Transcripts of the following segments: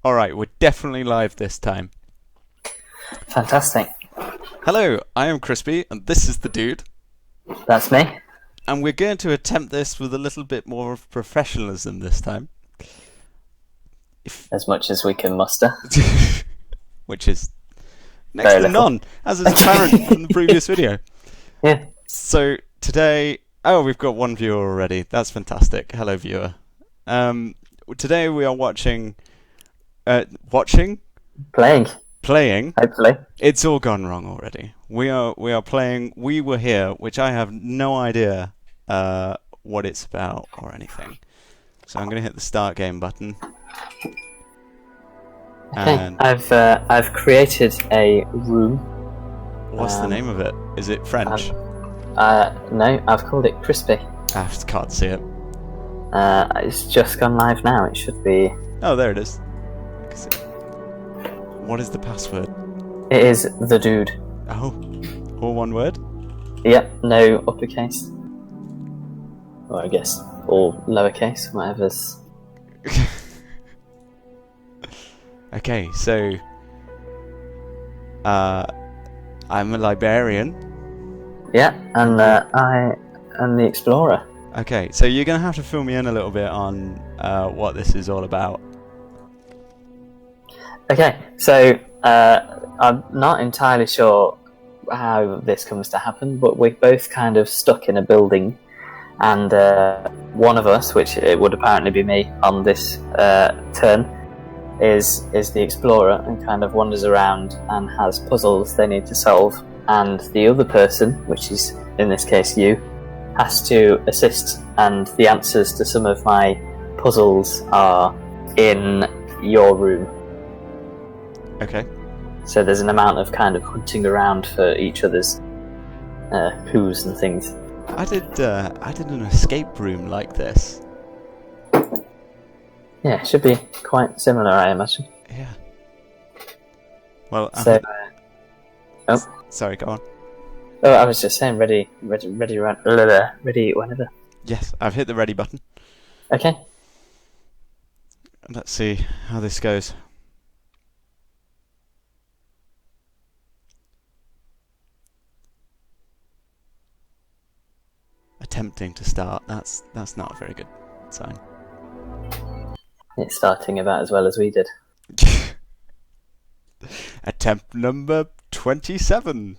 Alright, we're definitely live this time. Fantastic. Hello, I am Crispy, and this is the dude. That's me. And we're going to attempt this with a little bit more of professionalism this time. As much as we can muster. Which is next to none, as is apparent from the previous video. Yeah. So today... Oh, we've got one viewer already. That's fantastic. Hello, viewer. Today we are watching... Playing. Hopefully. It's all gone wrong already. We are playing We Were Here, which I have no idea what it's about or anything. So I'm going to hit the start game button. Okay. And I've created a room. What's the name of it? Is it French? No, I've called it Crispy. I can't see it. It's just gone live now. It should be. Oh, there it is. What is the password? It is the dude. Oh, all one word? Yep, no uppercase. Or I guess all lowercase, whatever's. Okay, so I'm a librarian. Yeah, and I am the explorer. Okay, so you're gonna have to fill me in a little bit on what this is all about. Okay, so I'm not entirely sure how this comes to happen, but we're both kind of stuck in a building, and one of us, which it would apparently be me on this turn, is the explorer and kind of wanders around and has puzzles they need to solve, and the other person, which is in this case you, has to assist, and the answers to some of my puzzles are in your room. Okay. So there's an amount of kind of hunting around for each other's clues and things. I did an escape room like this. Yeah, it should be quite similar, I imagine. Yeah. Well, So, sorry, go on. Oh, I was just saying, ready whenever. Yes, I've hit the ready button. Okay. Let's see how this goes. Attempting to start. That's not a very good sign. It's starting about as well as we did. Attempt number 27.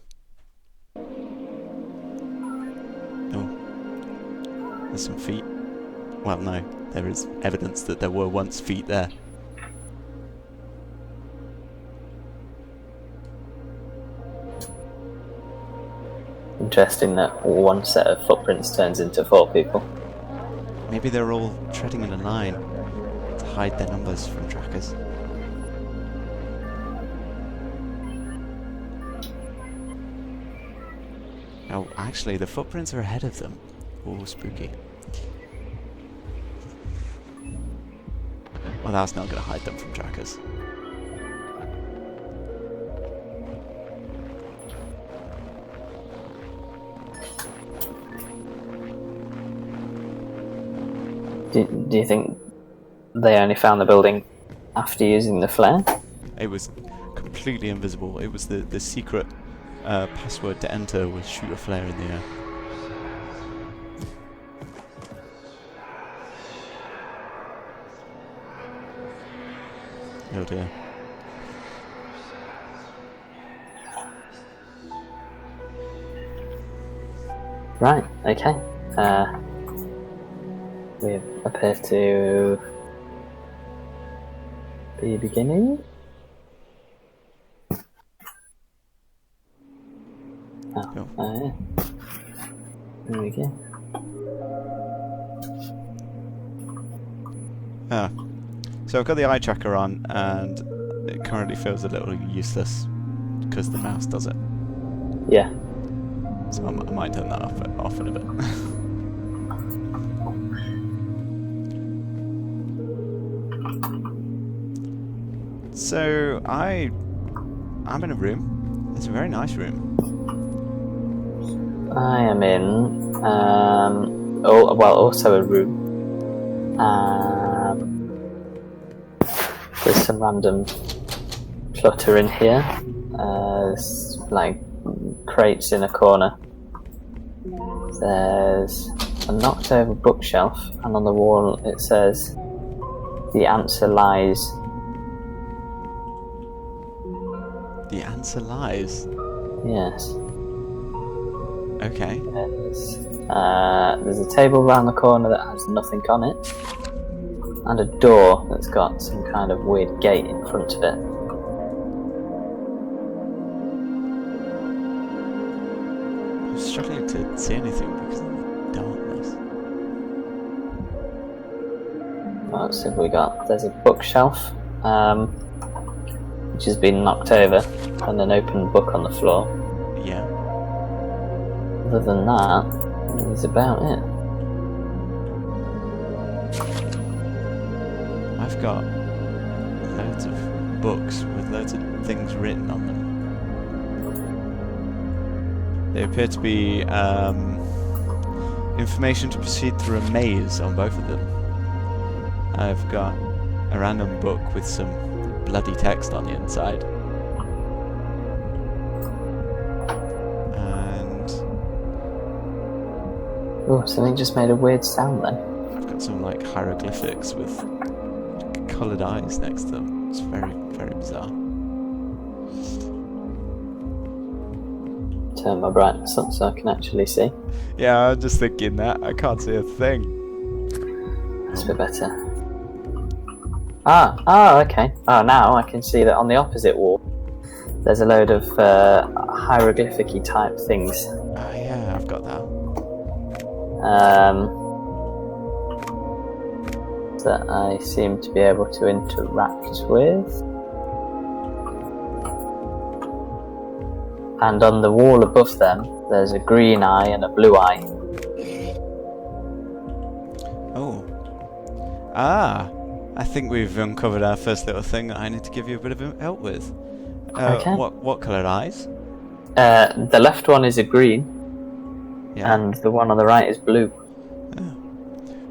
Oh, there's some feet. Well, no, there is evidence that there were once feet there. Interesting that one set of footprints turns into 4 people. Maybe they're all treading in a line to hide their numbers from trackers. Oh, actually, the footprints are ahead of them. Oh, spooky. Well, that's not going to hide them from trackers. Do you think they only found the building after using the flare? It was completely invisible. It was the secret password to enter was shoot a flare in the air. Oh dear. Right, okay. We appear to be beginning. Oh, yeah. There we go. Ah. So I've got the eye tracker on, and it currently feels a little useless because the mouse does it. Yeah. So I might turn that off in a bit. So I'm in a room. It's a very nice room. I am in, also a room. There's some random clutter in here. There's like crates in a corner. There's a knocked over bookshelf, and on the wall it says, "The answer lies." The answer lies. Yes. Okay. There's a table around the corner that has nothing on it, and a door that's got some kind of weird gate in front of it. I'm struggling to see anything because of the darkness. What else have we got? There's a bookshelf, which has been knocked over, and an open book on the floor. Yeah. Other than that, that's about it. I've got loads of books with loads of things written on them. They appear to be information to proceed through a maze on both of them. I've got a random book with some bloody text on the inside. And Oh, something just made a weird sound then. I've got some like hieroglyphics with coloured eyes next to them. It's very, very bizarre. Turn my brightness up so I can actually see. Yeah, I'm just thinking that. I can't see a thing. That's a bit better. Okay. Oh, now I can see that on the opposite wall there's a load of hieroglyphic-y type things. Oh yeah, I've got that. That I seem to be able to interact with. And on the wall above them, there's a green eye and a blue eye. Oh. Ah! I think we've uncovered our first little thing that I need to give you a bit of help with. Okay. What coloured eyes? The left one is a green, Yeah. and the one on the right is blue.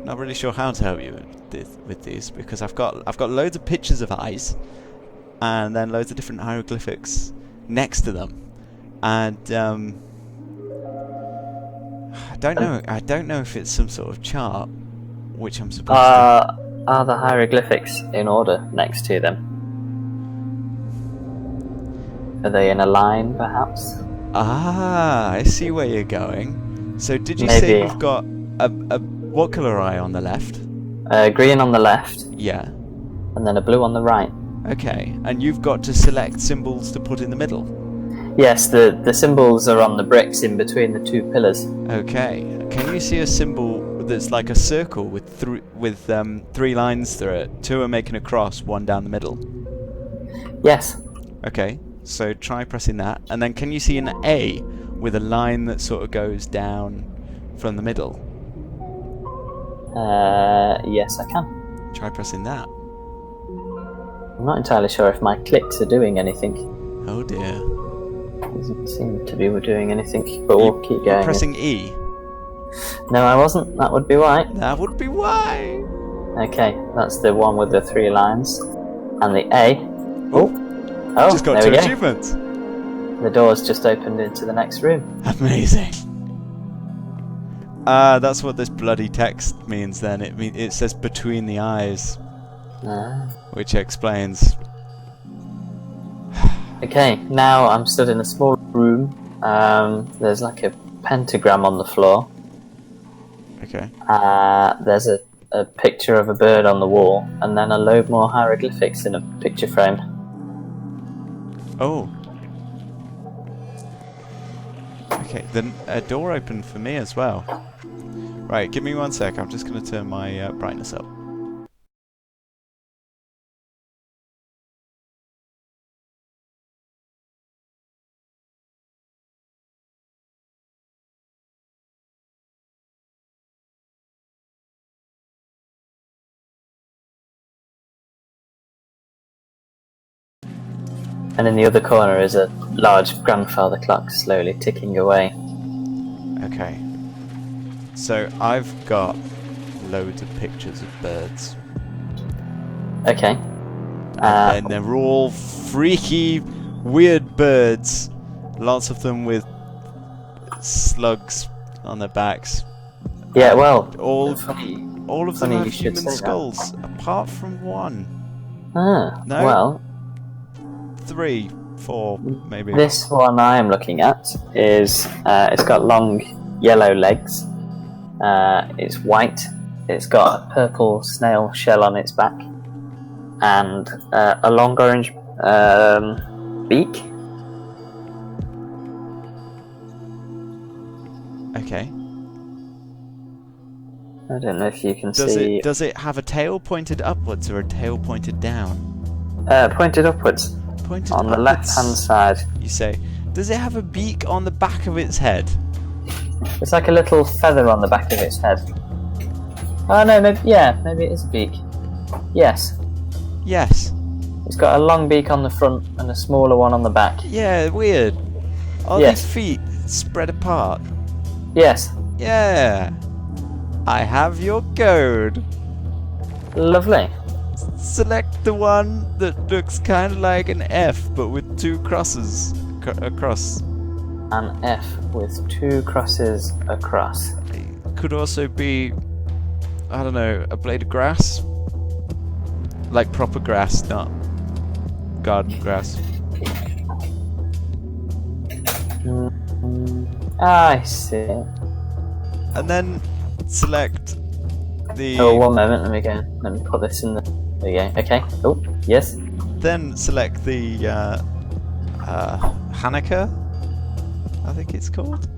Not really sure how to help you with these because I've got loads of pictures of eyes, and then loads of different hieroglyphics next to them, and I don't know if it's some sort of chart which I'm supposed to. Are the hieroglyphics in order next to them? Are they in a line, perhaps? Ah, I see where you're going. So did you say Maybe. you've got a what colour eye on the left? Green on the left, Yeah. and then a blue on the right. Okay, and you've got to select symbols to put in the middle. Yes, the symbols are on the bricks in between the two pillars. Okay, can you see a symbol that's like a circle with three lines through it? Two are making a cross, one down the middle. Yes. Okay, so try pressing that, and then can you see an A with a line that sort of goes down from the middle? Yes, I can. Try pressing that. I'm not entirely sure if my clicks are doing anything. Oh dear. Doesn't seem to be doing anything, but we'll keep going. Pressing E. No, I wasn't. That would be why. That would be why. Okay, that's the one with the three lines. And the A. Oh, Just got there two we go. achievements. The door's just opened into the next room. Amazing. That's what this bloody text means then. It says between the eyes, which explains. Okay, now I'm stood in a small room. There's like a pentagram on the floor. Okay. There's a picture of a bird on the wall, and then a load more hieroglyphics in a picture frame. Oh. Okay, then a door opened for me as well. Right, give me 1 sec. I'm just going to turn my brightness up. And in the other corner is a large grandfather clock slowly ticking away. Okay. So I've got loads of pictures of birds. Okay. And they're all freaky, weird birds. Lots of them with slugs on their backs. Yeah, well, All of funny them have you should human say that. skulls, apart from one. Ah, No. well, 3, 4, maybe. this one I am looking at is it's got long yellow legs. It's white. It's got a purple snail shell on its back, and a long orange beak. Okay. I don't know if you can Does see. it have a tail pointed upwards or a tail pointed down? Pointed upwards Pointed on the upwards, left-hand side. You say. Does it have a beak on the back of its head? It's like a little feather on the back of its head. Oh no, maybe it is a beak. Yes, Yes. it's got a long beak on the front and a smaller one on the back. Yeah, weird. Are Yes. these feet spread apart? Yes, Yeah. I have your code. lovely. Select the one that looks kind of like an F, but with 2 crosses across. An F with 2 crosses across. It could also be, I don't know, a blade of grass. Like proper grass, not garden grass. I see. And then select the. Oh, one moment. Let me put this in the. There you go. Okay. Oh, yes. Then select the Hanukkah, I think it's called.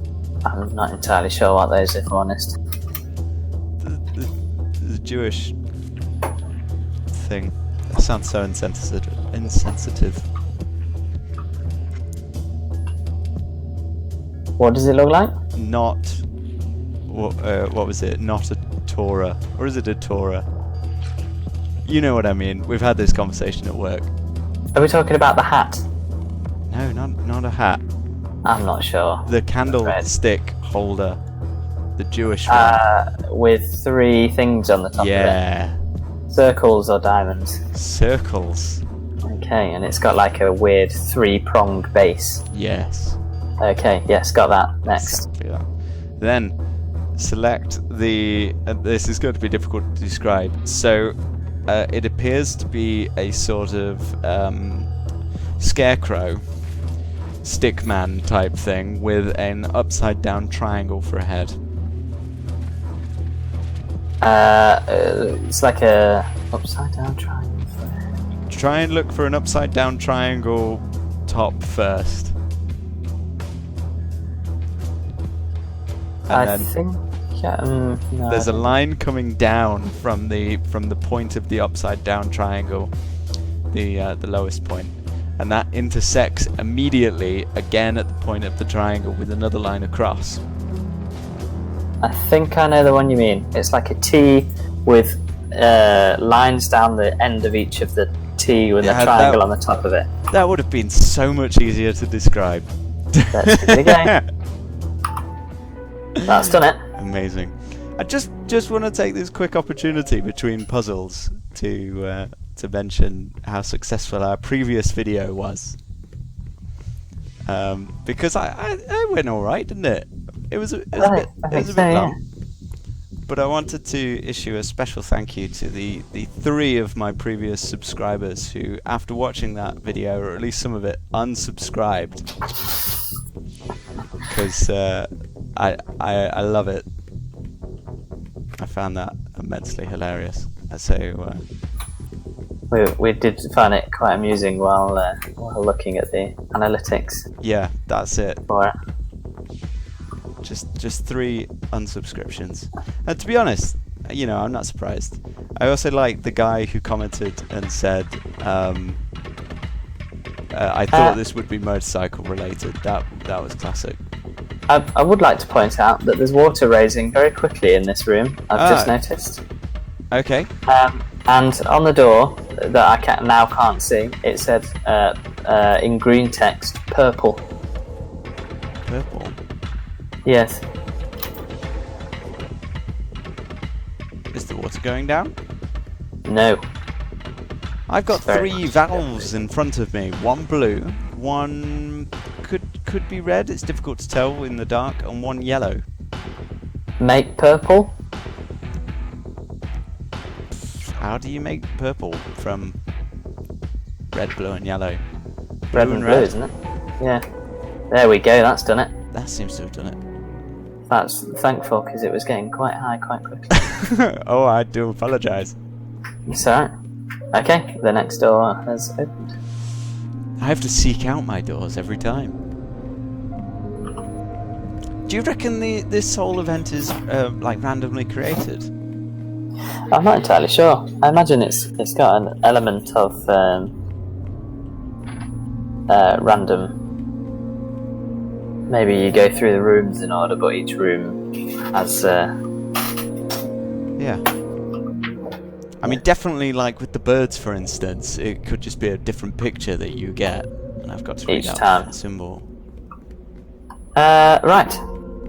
I'm not entirely sure what those, if I'm honest. The Jewish thing. That sounds so insensitive. What does it look like? Not what was it? Not a Torah, or is it a Torah? You know what I mean. We've had this conversation at work. Are we talking about the hat? No, not a hat. I'm not sure. The candlestick holder, the Jewish one. With 3 things on the top of Yeah, it. Circles or diamonds. circles. Okay, and it's got like a weird 3-pronged base. Yes. Okay, yes, got that. Next. Exactly that. Then select the. This is going to be difficult to describe. So it appears to be a sort of scarecrow, stickman type thing with an upside down triangle for a head. It's like a upside down triangle. Try and look for an upside down triangle top first. And I then think. No, there's a line coming down from the point of the upside down triangle, the lowest point, and that intersects immediately again at the point of the triangle with another line across. I think I know the one you mean. It's like a T with lines down the end of each of the T with Yeah, a triangle on the top of it. That would have been so much easier to describe. Let's give it a go. That's done it. Amazing. I just want to take this quick opportunity between puzzles to mention how successful our previous video was. Because I went all right, didn't it? It was a bit long. But I wanted to issue a special thank you to the 3 of my previous subscribers who, after watching that video, or at least some of it, unsubscribed. Because I love it. I found that immensely hilarious. So we did find it quite amusing while looking at the analytics yeah, that's it. for it. Just 3 unsubscriptions. And to be honest, I'm not surprised. I also like the guy who commented and said, I thought this would be motorcycle related. That was classic. I would like to point out that there's water raising very quickly in this room. I've just noticed. Okay. And on the door that I now can't see, it said in green text, purple. Purple. Yes. water going down? No. I've got Very 3 much valves in front of me. One blue, one could be red, it's difficult to tell in the dark, and one yellow. Make purple? How do you make purple from red, blue and yellow? Red and blue, isn't it? Yeah. There we go, that's done it. That seems to have done it. That's thankful, because it was getting quite high quite quickly. Oh, I do apologise. It's alright. Okay, the next door has opened. I have to seek out my doors every time. Do you reckon this whole event is like randomly created? I'm not entirely sure. I imagine it's got an element of random. Maybe you go through the rooms in order, but each room has. Yeah. I mean, definitely, like with the birds, for instance, it could just be a different picture that you get, and I've got to read Each out time. that symbol. Right.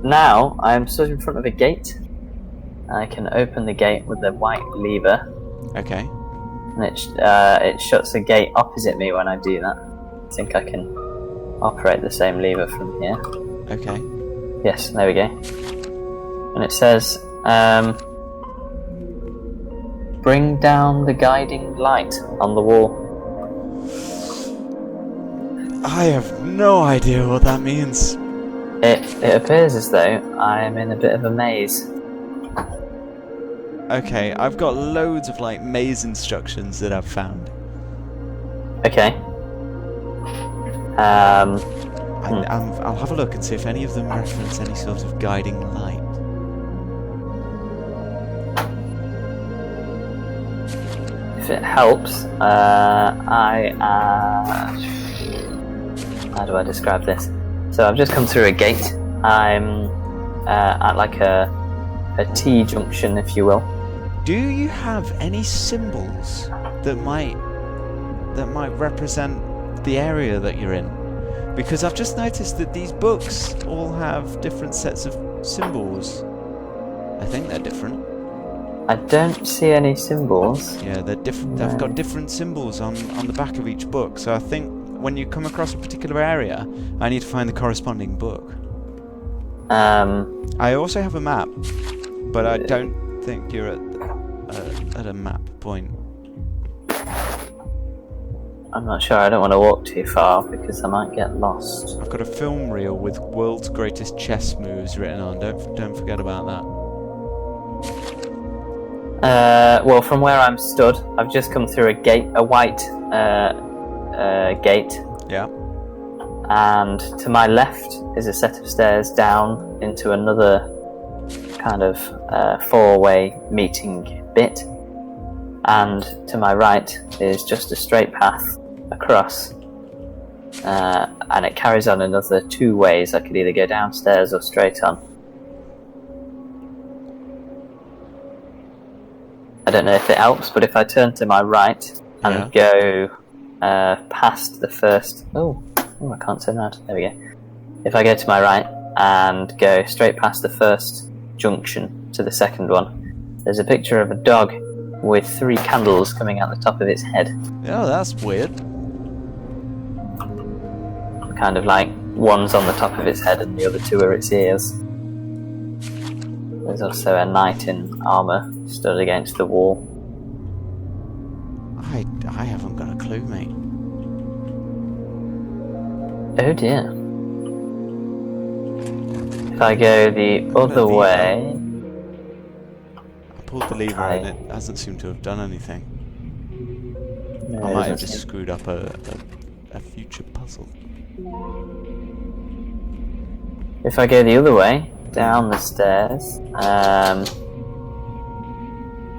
Now I am stood in front of a gate. I can open the gate with the white lever, Okay. and it shuts the gate opposite me when I do that. I think I can operate the same lever from here. Okay. Yes, there we go. And it says, bring down the guiding light on the wall. I have no idea what that means. It appears as though I am in a bit of a maze. Okay, I've got loads of like maze instructions that I've found. Okay. I'll have a look and see if any of them reference any sort of guiding light. If it helps, how do I describe this? So I've just come through a gate. I'm at like a T junction, if you will. Do you have any symbols that might represent the area that you're in? Because I've just noticed that these books all have different sets of symbols. I think they're different. I don't see any symbols. Yeah, they're different. They've got different symbols on the back of each book. So I think when you come across a particular area, I need to find the corresponding book. I also have a map, but I don't think you're at a map point. I'm not sure. I don't want to walk too far because I might get lost. I've got a film reel with world's greatest chess moves written on. Don't forget about that. Well, from where I'm stood, I've just come through a gate, a white gate, Yeah. and to my left is a set of stairs down into another kind of four-way meeting bit, and to my right is just a straight path across, and it carries on another 2 ways. I could either go downstairs or straight on. I don't know if it helps, but if I turn to my right and go past the first... Oh, I can't turn around. There we go. If I go to my right and go straight past the first junction to the second one, there's a picture of a dog with 3 candles coming out the top of its head. Oh, that's weird. Kind of like one's on the top of its head and the other 2 are its ears. There's also a knight in armour stood against the wall. I haven't got a clue, mate. Oh dear. If I go the other way... I pulled the lever and it hasn't seemed to have done anything. No, I it might have doesn't just seem- screwed up a future puzzle. If I go the other way, down the stairs,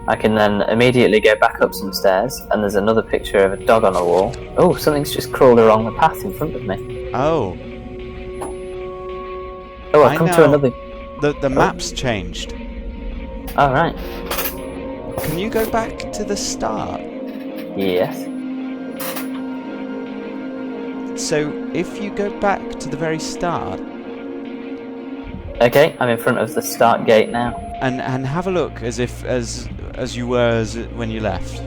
I can then immediately go back up some stairs, and there's another picture of a dog on a wall. Oh, something's just crawled along the path in front of me. Oh, Oh, I I've come know. to another... the map's changed. Oh, right. Can you go back to the start? Yes. So if you go back to the very start Okay, I'm in front of the start gate now. and have a look as as you were when you left.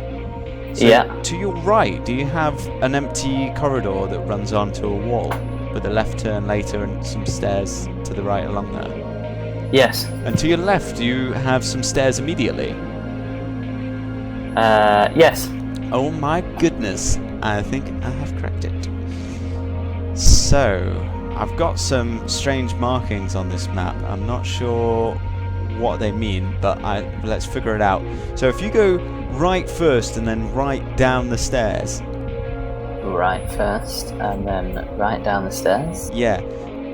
So Yeah. to your right, do you have an empty corridor that runs onto a wall with a left turn later and some stairs to the right along there? Yes. And to your left, do you have some stairs immediately? Yes. Oh my goodness, I think I have cracked it. So, I've got some strange markings on this map. I'm not sure what they mean, but let's figure it out. So if you go right first and then right down the stairs. Right first, and then right down the stairs. Yeah.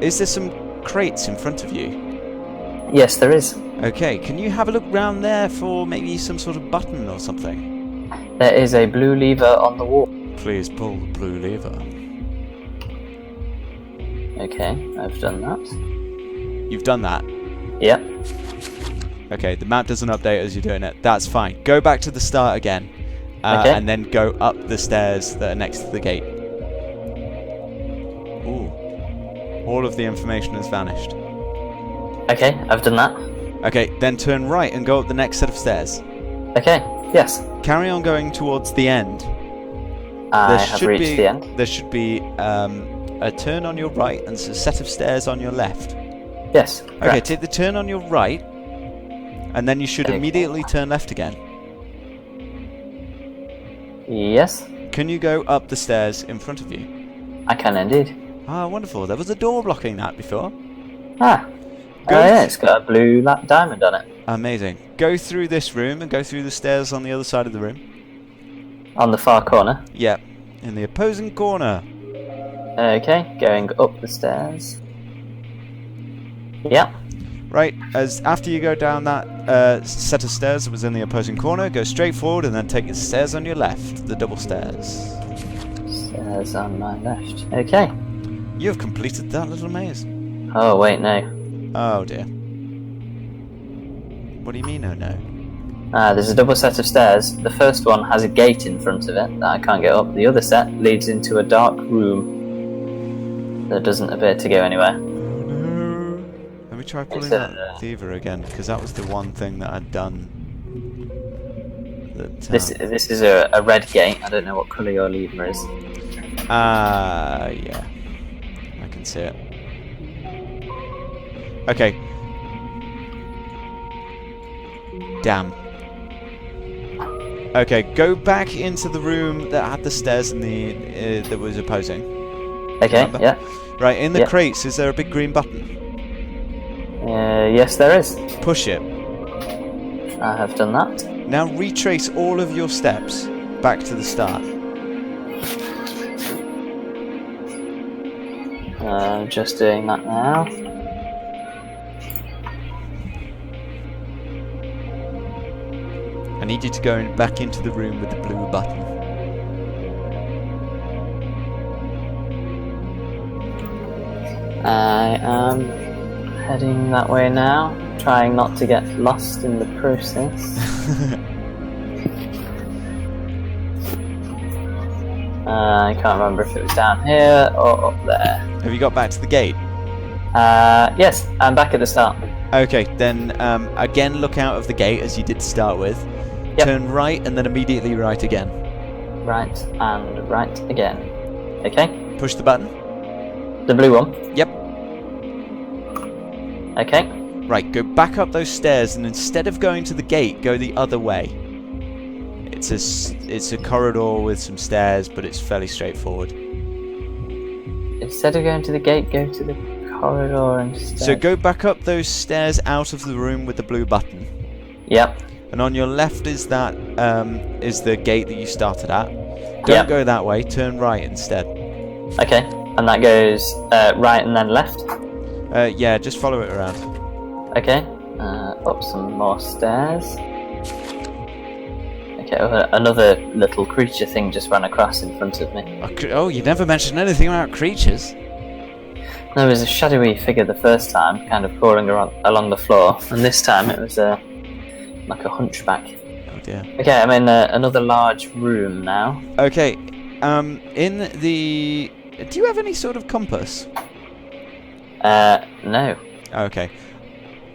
Is there some crates in front of you? Yes, there is. Okay, can you have a look round there for maybe some sort of button or something? There is a blue lever on the wall. Please pull the blue lever. Okay, I've done that. You've done that? Yep. Okay, the map doesn't update as you're doing it. That's fine. Go back to the start again. Okay. And then go up the stairs that are next to the gate. Ooh. All of the information has vanished. Okay, I've done that. Okay, then turn right and go up the next set of stairs. Okay, yes. Carry on going towards the end. I have reached the end. There should be a turn on your right and a set of stairs on your left. Yes. Okay, correct. take the turn on your right, and then you should Okay. immediately turn left again. Yes, Can you go up the stairs in front of you? I can indeed. Ah, wonderful. There was a door blocking that before. Ah. Go Oh yeah, th- it's got a blue diamond on it. Amazing. Go through this room and go through the stairs on the other side of the room. On the far corner. Yep. In the opposing corner. Okay, going up the stairs. Yep. Right, as after you go down that set of stairs that was in the opposing corner, go straight forward and then take the stairs on your left, the double stairs. Stairs on my left. Okay. You have completed that little maze. Oh wait, no. Oh dear. What do you mean, oh no? There's a double set of stairs. The first one has a gate in front of it that I can't get up. The other set leads into a dark room that doesn't appear to go anywhere. Oh no. Let me try pulling It's, that lever again, because that was the one thing that I'd done. That, This is a red gate. I don't know what colour your lever is. yeah. I can see it. Okay. Damn. Okay, go back into the room that had the stairs and the that was opposing. Okay, Remember? yeah. Right, in the Yep. crates, is there a big green button? Yes, there is. Push it. I have done that. Now retrace all of your steps back to the start. Just doing that now. I need you to go back into the room with the blue button. I am heading that way now, trying not to get lost in the process. I can't remember if it was down here or up there. Have you got back to the gate? Yes, I'm back at the start. Okay, then again look out of the gate as you did to start with. Yep. Turn right and then immediately right again. Right and right again. Okay, Push the button. the blue one. Yep. Okay, Right, go back up those stairs and instead of going to the gate, go the other way. It's a corridor with some stairs, but it's fairly straightforward. instead of going to the gate, go to the corridor instead. So go back up those stairs out of the room with the blue button. Yep, And on your left is that is the gate that you started at. Don't Yep. go that way, turn right instead. okay. And that goes right and then left. Yeah, just follow it around. Okay, up some more stairs. Okay, another little creature thing just ran across in front of me. Oh, you never mentioned anything about creatures. There was a shadowy figure the first time, kind of crawling along the floor, and this time it was like a hunchback. Oh dear. Okay, I'm in another large room now. Okay, in the... Do you have any sort of compass? No. Okay.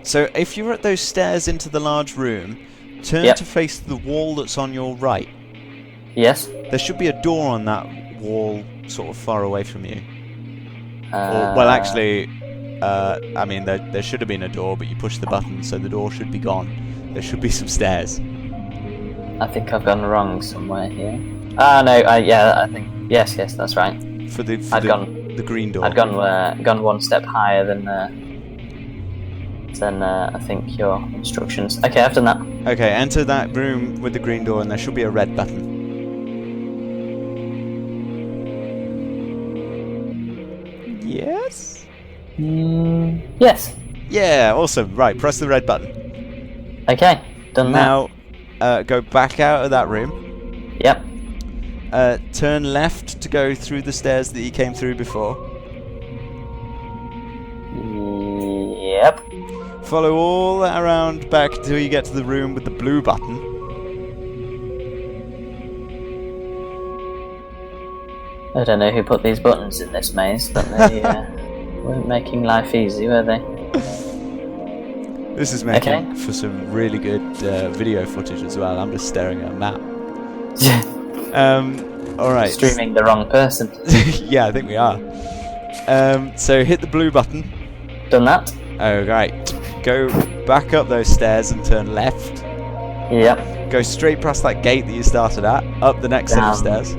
So if you're at those stairs into the large room, turn Yep. to face the wall that's on your right. Yes. There should be a door on that wall, sort of far away from you. Or, well, actually, I mean, there should have been a door, but you pushed the button, so the door should be gone. There should be some stairs. I think I've gone wrong somewhere here. Ah, no, I think... Yes, that's right. For the the green door. I'd gone one step higher than I think your instructions. Okay, I've done that. Okay, enter that room with the green door, and there should be a red button. Yes? Yes. Yeah, awesome. Right, press the red button. Okay, done Now, go back out of that room. that. Yep. Turn left to go through the stairs that you came through before. Yep. Follow all that around back till you get to the room with the blue button. I don't know who put these buttons in this maze, but they weren't making life easy, were they? This is making for some really good video footage as well. I'm just staring at a map. Alright. Streaming the wrong person. Yeah, I think we are. So hit the blue button. Done that? Oh, right. Go back up those stairs and turn left. Yep. Go straight past that gate that you started at, up the next set of stairs.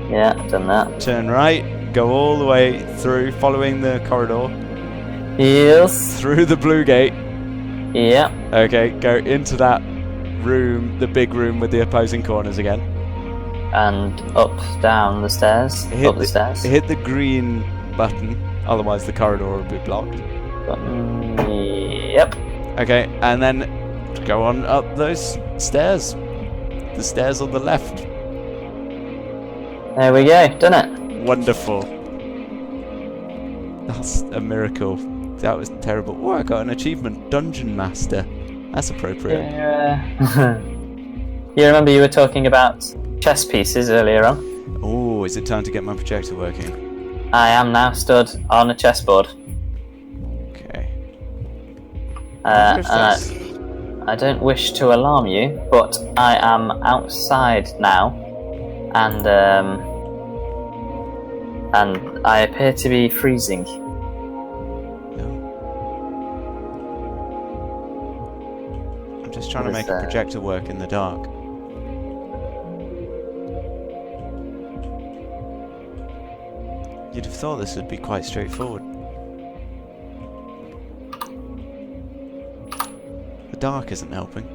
Yeah, done that. Turn right, go all the way through, following the corridor. Yes. Through the blue gate. Yeah. Okay, go into that room, the big room with the opposing corners again. And up, down the stairs. Up the stairs. Hit the green button, otherwise the corridor will be blocked. Yep. Okay, and then go on up those stairs. The stairs on the left. There we go, done it. Wonderful. That's a miracle. That was terrible. Oh, I got an achievement. Dungeon Master. That's appropriate. You remember you were talking about chess pieces earlier on? Oh, is it time to get my projector working? I am now stood on a chessboard. Okay. And I don't wish to alarm you, but I am outside now, and I appear to be freezing. No. I'm just trying to make a projector work in the dark. You'd have thought this would be quite straightforward. The dark isn't helping.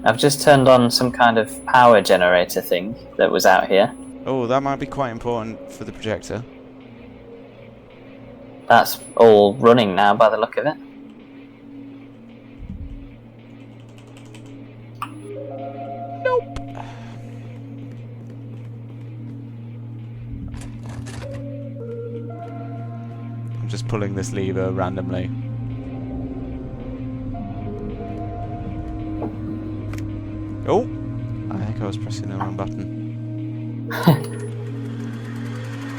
I've just turned on some kind of power generator thing that was out here. Oh, that might be quite important for the projector. That's all running now by the look of it. Nope. I'm just pulling this lever randomly. Oh! I think I was pressing the wrong button.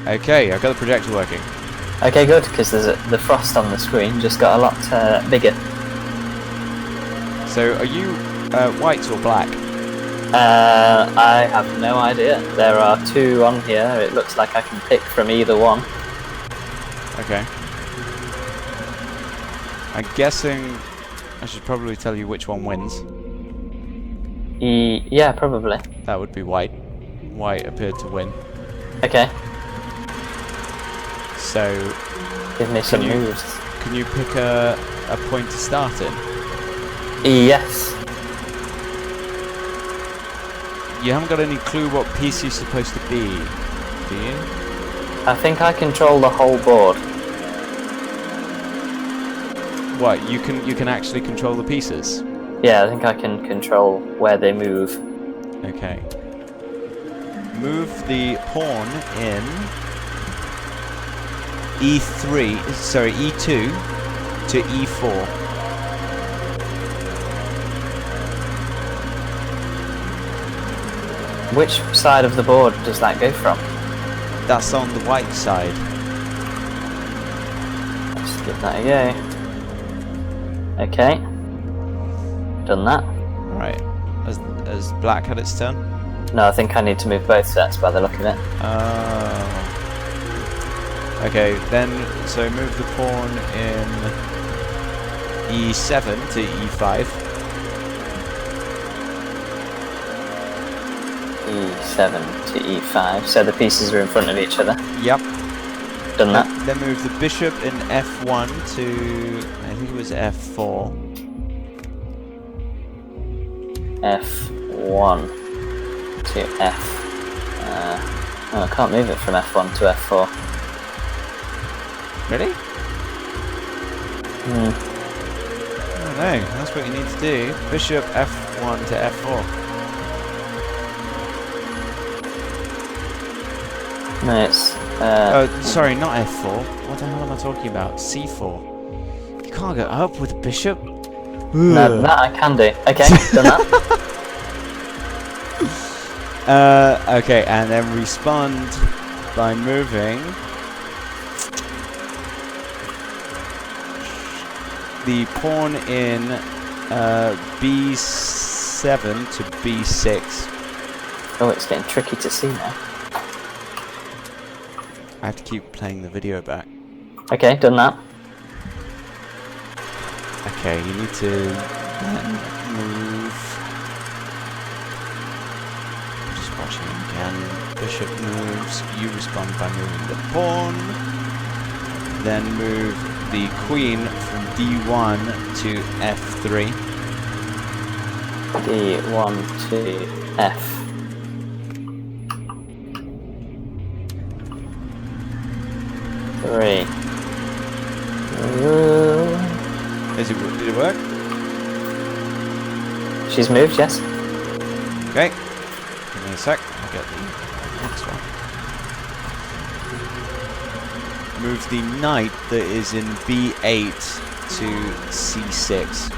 Okay, I've got the projector working. Okay, good, because the frost on the screen just got a lot bigger. So, are you white or black? I have no idea. There are two on here. It looks like I can pick from either one. Okay. I'm guessing I should probably tell you which one wins. Yeah, probably. That would be white. White appeared to win. Okay. So, Give me some moves. can you pick a point to start in? Yes. You haven't got any clue what piece you're supposed to be, do you? I think I control the whole board. What, you can actually control the pieces? Yeah, I think I can control where they move. Okay. Move the pawn in E2 to E4. Which side of the board does that go from? That's on the white side. Let's give that a go. Okay. Done that. Right. Has black had its turn? No, I think I need to move both sets by the look of it. Oh. Okay, then, so move the pawn in E7 to E5. E7 to E5, so the pieces are in front of each other. Yep. Done that. Then move the bishop in F1 to, I think it was F4. F1 to F. Oh, I can't move it from F1 to F4. Really? Hmm. Oh no, that's what you need to do. Bishop F1 to F4. No, it's. Oh, sorry, not F4. What the hell am I talking about? C4. You can't go up with bishop. No, that I can do. Okay, done that. Okay, and then respond by moving the pawn in B7 to B6. Oh, it's getting tricky to see now. I have to keep playing the video back. Okay, done that. Okay, you need to then move. Just watching again. Bishop moves. You respond by moving the pawn. Then move the queen from D1 to F3. D1 to F. Three. Did it work? She's moved, yes. Okay. Give me a sec. I'll get the next one. Move the knight that is in B8 to C6.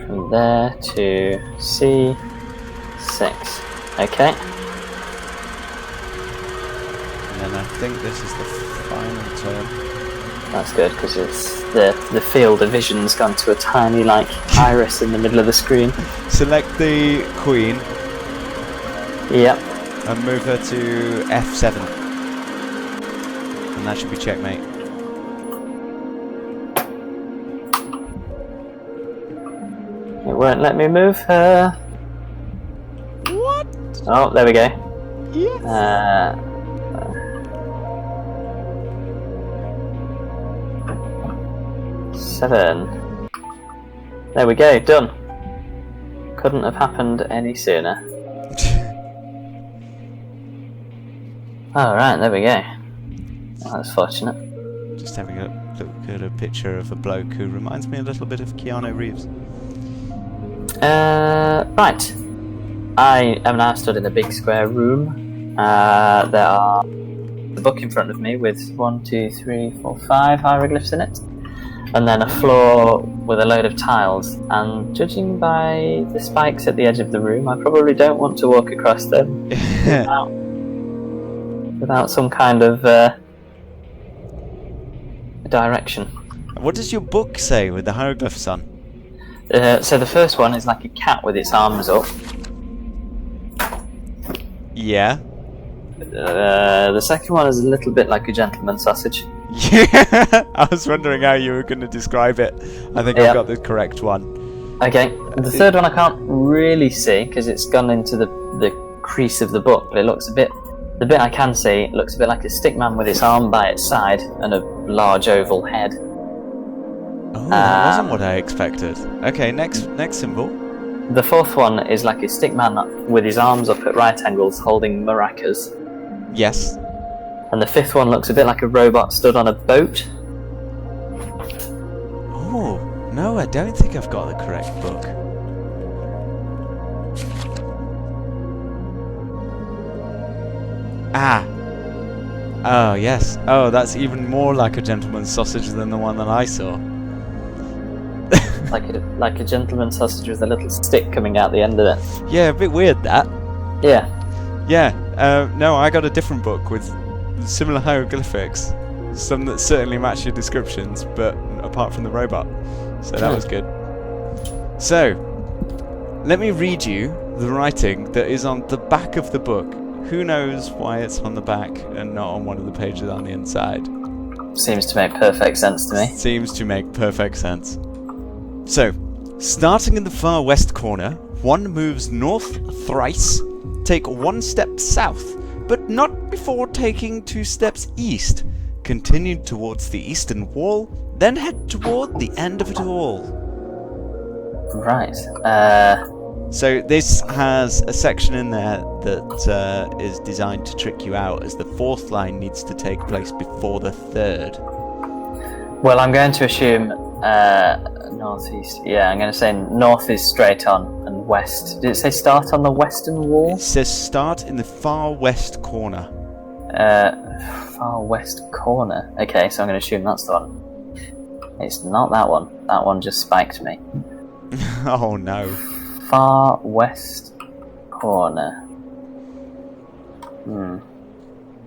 From there to C6. Okay. And then I think this is the final turn. That's good because it's the field of vision's gone to a tiny iris in the middle of the screen. Select the queen Yep. and move her to F7. And that should be checkmate. It won't let me move her. What? Oh, there we go. Yes. 7. There we go, done. Couldn't have happened any sooner. Alright, there we go. Oh, that's fortunate. Just having a look at a picture of a bloke who reminds me a little bit of Keanu Reeves. Right. I am now stood in a big square room. There are the book in front of me with 1, 2, 3, 4, 5 hieroglyphs in it. And then a floor with a load of tiles. And judging by the spikes at the edge of the room, I probably don't want to walk across them without some kind of direction. What does your book say with the hieroglyphs on? So the first one is like a cat with its arms up. Yeah. The second one is a little bit like a gentleman's sausage. Yeah, I was wondering how you were going to describe it. I think I've got the correct one. Okay, the third one I can't really see because it's gone into the crease of the book, but it looks a bit. The bit I can see looks a bit like a stick man with its arm by its side and a large oval head. Oh, that wasn't what I expected. Okay, next symbol. The fourth one is like a stick man with his arms up at right angles holding maracas. Yes. And the fifth one looks a bit like a robot stood on a boat. Oh, no, I don't think I've got the correct book. Ah. Oh, yes. Oh, that's even more like a gentleman's sausage than the one that I saw. like a gentleman's sausage with a little stick coming out the end of it. Yeah, a bit weird that. Yeah. Yeah. No, I got a different book with similar hieroglyphics. Some that certainly match your descriptions, but apart from the robot. So that was good. So, let me read you the writing that is on the back of the book. Who knows why it's on the back and not on one of the pages on the inside? Seems to make perfect sense to me. Seems to make perfect sense. So, starting in the far west corner, one moves north thrice, take 1 step south, but not before taking 2 steps east. Continue towards the eastern wall, then head toward the end of it all. Right. So this has a section in there that is designed to trick you out, as the 4th line needs to take place before the 3rd. Well, I'm going to assume northeast. Yeah, I'm going to say north is straight on and west. Did it say start on the western wall? It says start in the far west corner. Far west corner. Okay, so I'm going to assume that's the one. It's not that one. That one just spiked me. Oh no. Far west corner.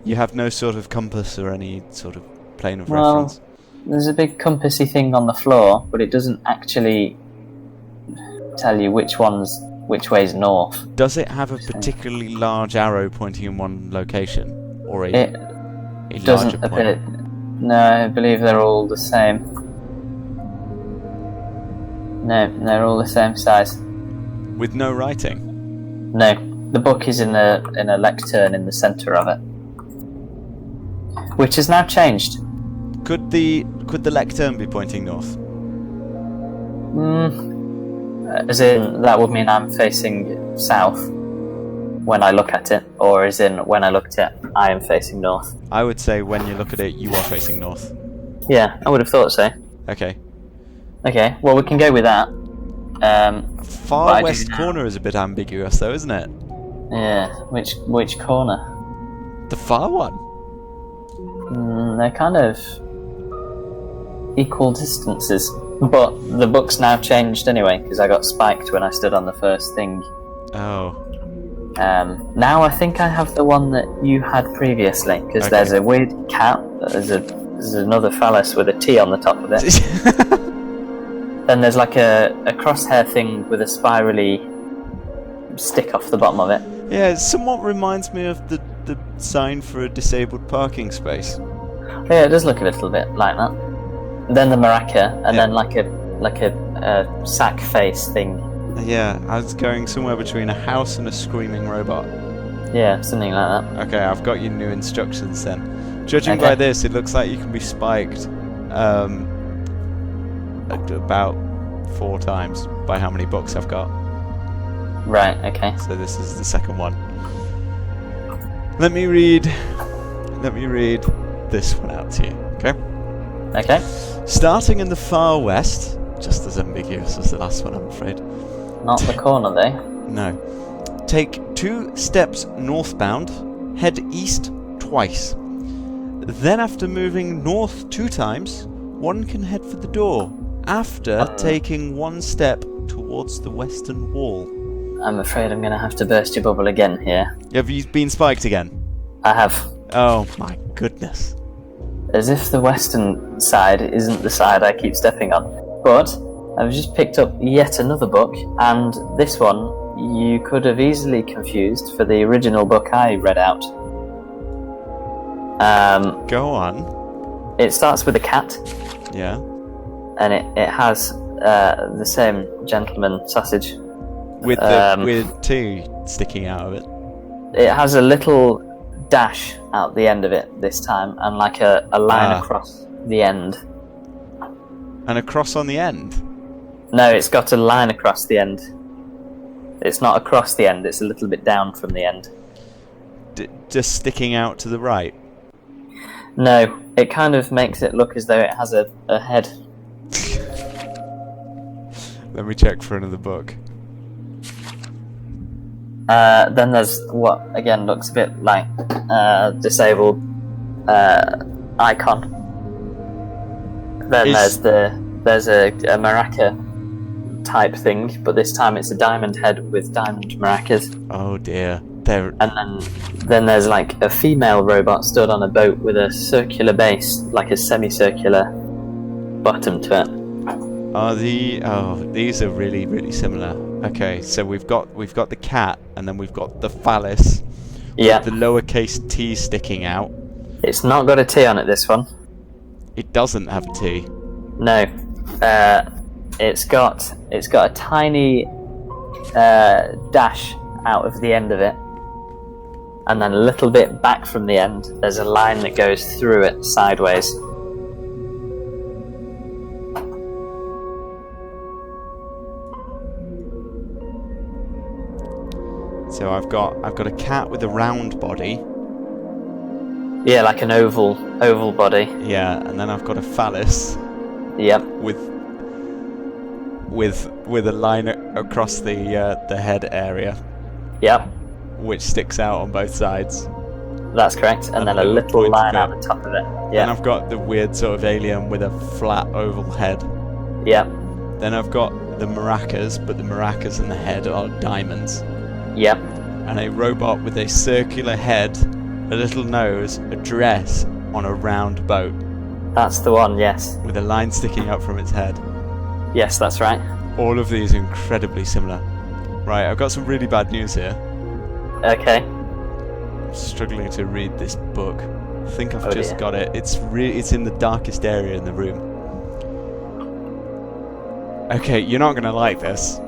You have no sort of compass or any sort of plane of Well, reference? there's a big compassy thing on the floor, but it doesn't actually tell you which way's north. Does it have a particularly large arrow pointing in one location? Or a It larger doesn't point? appear. No, I believe they're all the same. No, they're all the same size. With no writing? No, the book is in a lectern in the centre of it, which has now changed. Could the lectern be pointing north? As in, that would mean I'm facing south when I look at it, or as in, when I look at it, I am facing north. I would say when you look at it, you are facing north. Yeah, I would have thought so. Okay. Okay, well, we can go with that. Far I west do now. corner is a bit ambiguous, though, isn't it? Yeah, which corner? The far one? They're kind of equal distances. But the book's now changed anyway, because I got spiked when I stood on the first thing. Oh. Now I think I have the one that you had previously, because Okay. there's a weird cat, there's another phallus with a T on the top of it. Then there's like a crosshair thing with a spirally stick off the bottom of it. Yeah, it somewhat reminds me of the sign for a disabled parking space. Yeah, it does look a little bit like that. Then the maraca, and Yeah. then like a sack face thing. Yeah, I was going somewhere between a house and a screaming robot. Yeah, something like that. Okay, I've got your new instructions then. Judging Okay. by this, it looks like you can be spiked about 4 times by how many books I've got. Right, okay. So this is the second one. Let me read this one out to you, okay? Okay. Starting in the far west, just as ambiguous as the last one, I'm afraid. Not the corner, though. No. Take 2 steps northbound, head east twice. Then after moving north 2 times, one can head for the door, after taking 1 step towards the western wall. I'm afraid I'm going to have to burst your bubble again here. Have you been spiked again? I have. Oh my goodness. As if the western side isn't the side I keep stepping on. But I've just picked up yet another book, and this one you could have easily confused for the original book I read out. Go on. It starts with a cat, Yeah. and it has the same gentleman sausage. With 2 sticking out of it. It has a little dash out the end of it this time, and like a line across the end. And a cross on the end. No, it's got a line across the end. It's not across the end, it's a little bit down from the end. Just sticking out to the right. No, it kind of makes it look as though it has a head. Let me check for another book. Then there's what again looks a bit like disabled icon. Then there's a maraca type thing, but this time it's a diamond head with diamond maracas. Oh dear. And then there's like a female robot stood on a boat with a circular base, like a semicircular bottom to it. These are really, really similar. Okay, so we've got the cat, and then we've got the phallus. Yeah. With the lowercase t sticking out. It's not got a T on it, this one. It doesn't have a T. No. It's got a tiny dash out of the end of it. And then a little bit back from the end, there's a line that goes through it sideways. So I've got a cat with a round body. Yeah, like an oval body. Yeah, and then I've got a phallus. Yep. With a line across the head area. Yep. Which sticks out on both sides. That's correct. And then a little line out the top of it. Yeah. And I've got the weird sort of alien with a flat oval head. Yep. Then I've got the maracas, but the maracas and the head are diamonds. Yep. And a robot with a circular head, a little nose, a dress on a round boat. That's the one, yes. With a line sticking up from its head. Yes, that's right. All of these are incredibly similar. Right, I've got some really bad news here. Okay. I'm struggling to read this book. I think I've just dear. got it. It's in the darkest area in the room. Okay, you're not going to like this.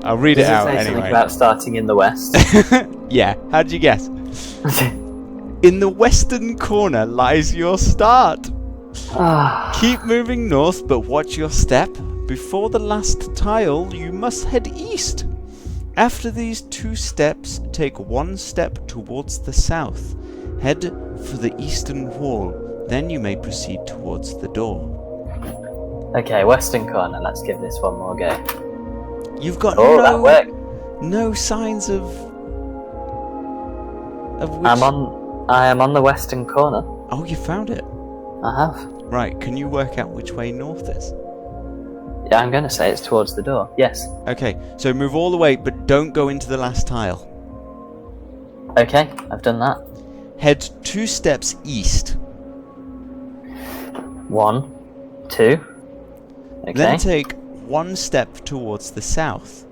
I'll read it out Does it say anyway. something about starting in the west? Yeah, how'd you guess? In the western corner lies your start. Keep moving north, but watch your step. Before the last tile, you must head east. After these 2 steps, take 1 step towards the south. Head for the eastern wall. Then you may proceed towards the door. Okay, western corner. Let's give this one more go. You've got that worked. no signs of which... I am on the western corner. Oh, you found it. I have. Right, can you work out which way north is? Yeah, I'm going to say it's towards the door. Yes. Okay, so move all the way, but don't go into the last tile. Okay, I've done that. Head 2 steps east. 1, 2. Okay. Then take 1 step towards the south.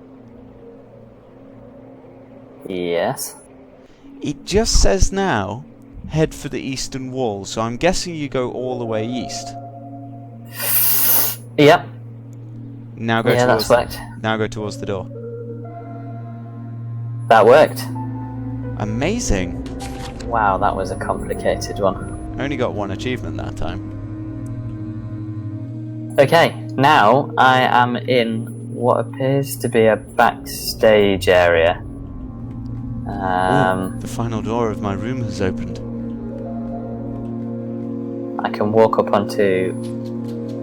Yes. It just says now, head for the eastern wall, so I'm guessing you go all the way east. Yep. Now go that's worked. Now go towards the door. That worked. Amazing. Wow, that was a complicated one. Only got 1 achievement that time. Okay, now I am in what appears to be a backstage area. Ooh, the final door of my room has opened. I can walk up onto...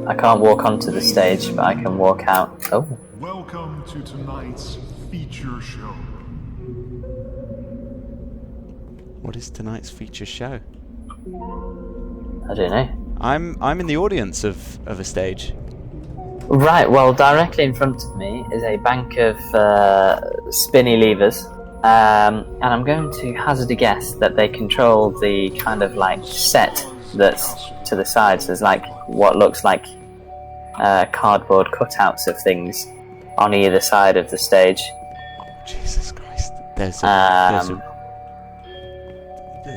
I can't walk onto the stage, but I can walk out. Oh. Welcome to tonight's feature show. What is tonight's feature show? I don't know. I'm in the audience of a stage. Right, well, directly in front of me is a bank of spinny levers. And I'm going to hazard a guess that they control the kind of like set that's to the sides. There's like what looks like cardboard cutouts of things on either side of the stage. Jesus Christ. There's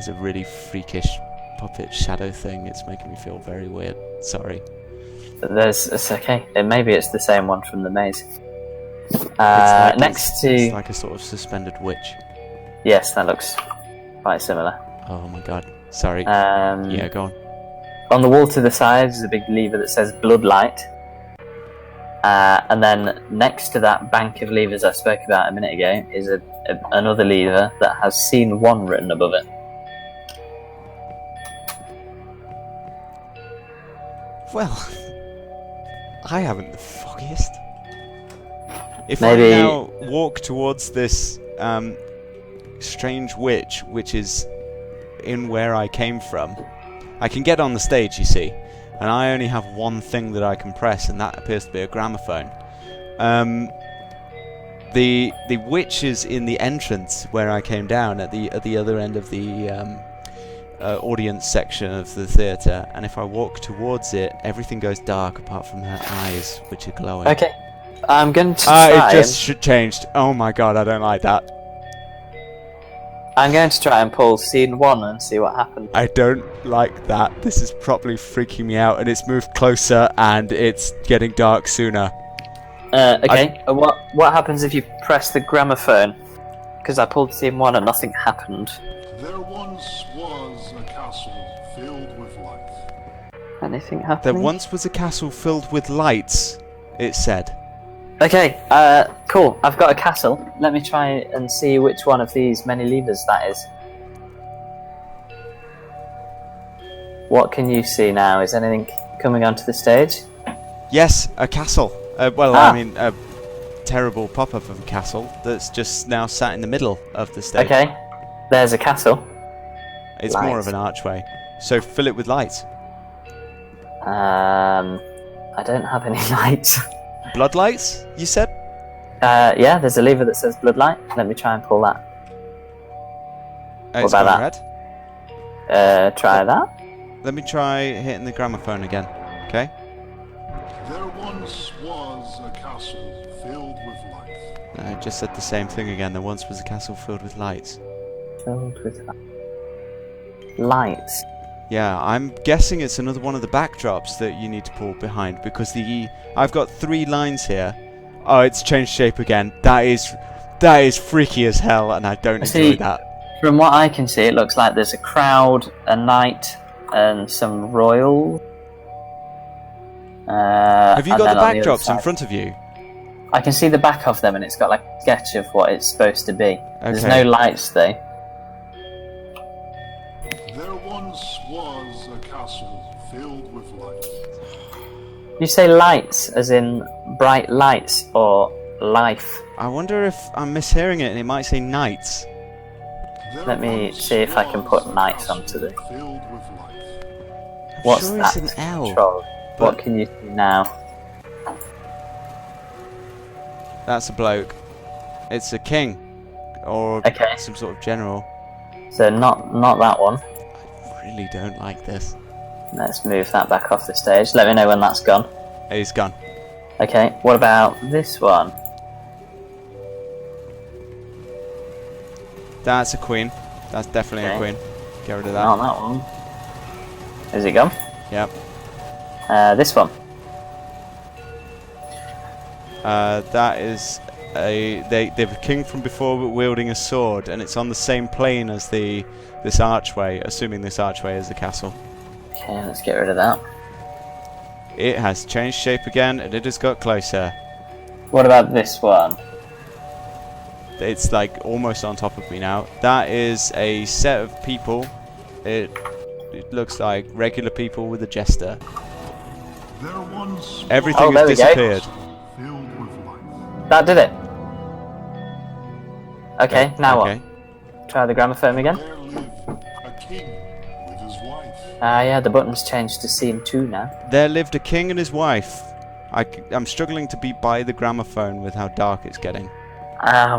a really freakish puppet shadow thing. It's making me feel very weird. Sorry. It's okay. Maybe it's the same one from the maze. It's like a sort of suspended witch. Yes, that looks quite similar. Oh my god. Sorry. Yeah, go on. On the wall to the side is a big lever that says Bloodlight. And then next to that bank of levers I spoke about a minute ago is another lever that has Scene 1 written above it. Well, I haven't the foggiest. If Maybe... I now walk towards this strange witch, which is in where I came from, I can get on the stage, you see, and I only have 1 thing that I can press, and that appears to be a gramophone. The witch is in the entrance where I came down at the other end of the audience section of the theatre, and if I walk towards it, everything goes dark apart from her eyes, which are glowing. Okay. I'm going to try. It just changed. Oh my god, I don't like that. I'm going to try and pull scene 1 and see what happens. I don't like that. This is properly freaking me out, and it's moved closer, and it's getting dark sooner. Okay. What happens if you press the gramophone? Because I pulled scene 1 and nothing happened. There once was a castle filled with light. Anything happening? There once was a castle filled with lights, it said. Okay, cool. I've got a castle. Let me try and see which one of these many levers that is. What can you see now? Is anything coming onto the stage? Yes, a castle. I mean, a terrible pop-up of a castle that's just now sat in the middle of the stage. Okay, there's a castle. It's more Lights. of an archway. So fill it with lights. I don't have any lights. Blood lights, you said? Yeah, there's a lever that says bloodlight. Let me try and pull that. It's about gone that? red. Try that. Let me try hitting the gramophone again. Okay? There once was a castle filled with light. I just said the same thing again. There once was a castle filled with lights. Filled with lights. Yeah, I'm guessing it's another one of the backdrops that you need to pull behind, because I've got 3 lines here. Oh, it's changed shape again. That is freaky as hell, and I don't enjoy that. From what I can see, it looks like there's a crowd, a knight, and some royal. Have you got the then on other backdrops in side- front of you? I can see the back of them, and it's got like a sketch of what it's supposed to be. There's Okay. no lights though. There once was a castle filled with light. You say lights as in bright lights or life? I wonder if I'm mishearing it, and it might say knights. There Let me once see if I can was put a knights castle onto the- filled with light. What's sure that? it's an L, Control. but- What can you see now? That's a bloke. It's a king, or Okay. some sort of general. So not that one. I really don't like this. Let's move that back off the stage. Let me know when that's gone. He's gone. Okay, what about this one? That's a queen. That's definitely a Okay. queen. Get rid of that. Not that one. Is it gone? Yep. This one. That is the king from before, but wielding a sword, and it's on the same plane as this archway. Assuming this archway is the castle. Okay, let's get rid of that. It has changed shape again, and it has got closer. What about this one? It's like almost on top of me now. That is a set of people. It looks like regular people with a jester. There once Everything Oh, has there we go. disappeared. filled with light. That did it. Okay, now okay. what? Try the gramophone again. There lived a king with his wife. Yeah, the button's changed to scene 2 now. There lived a king and his wife. I'm struggling to beat by the gramophone with how dark it's getting.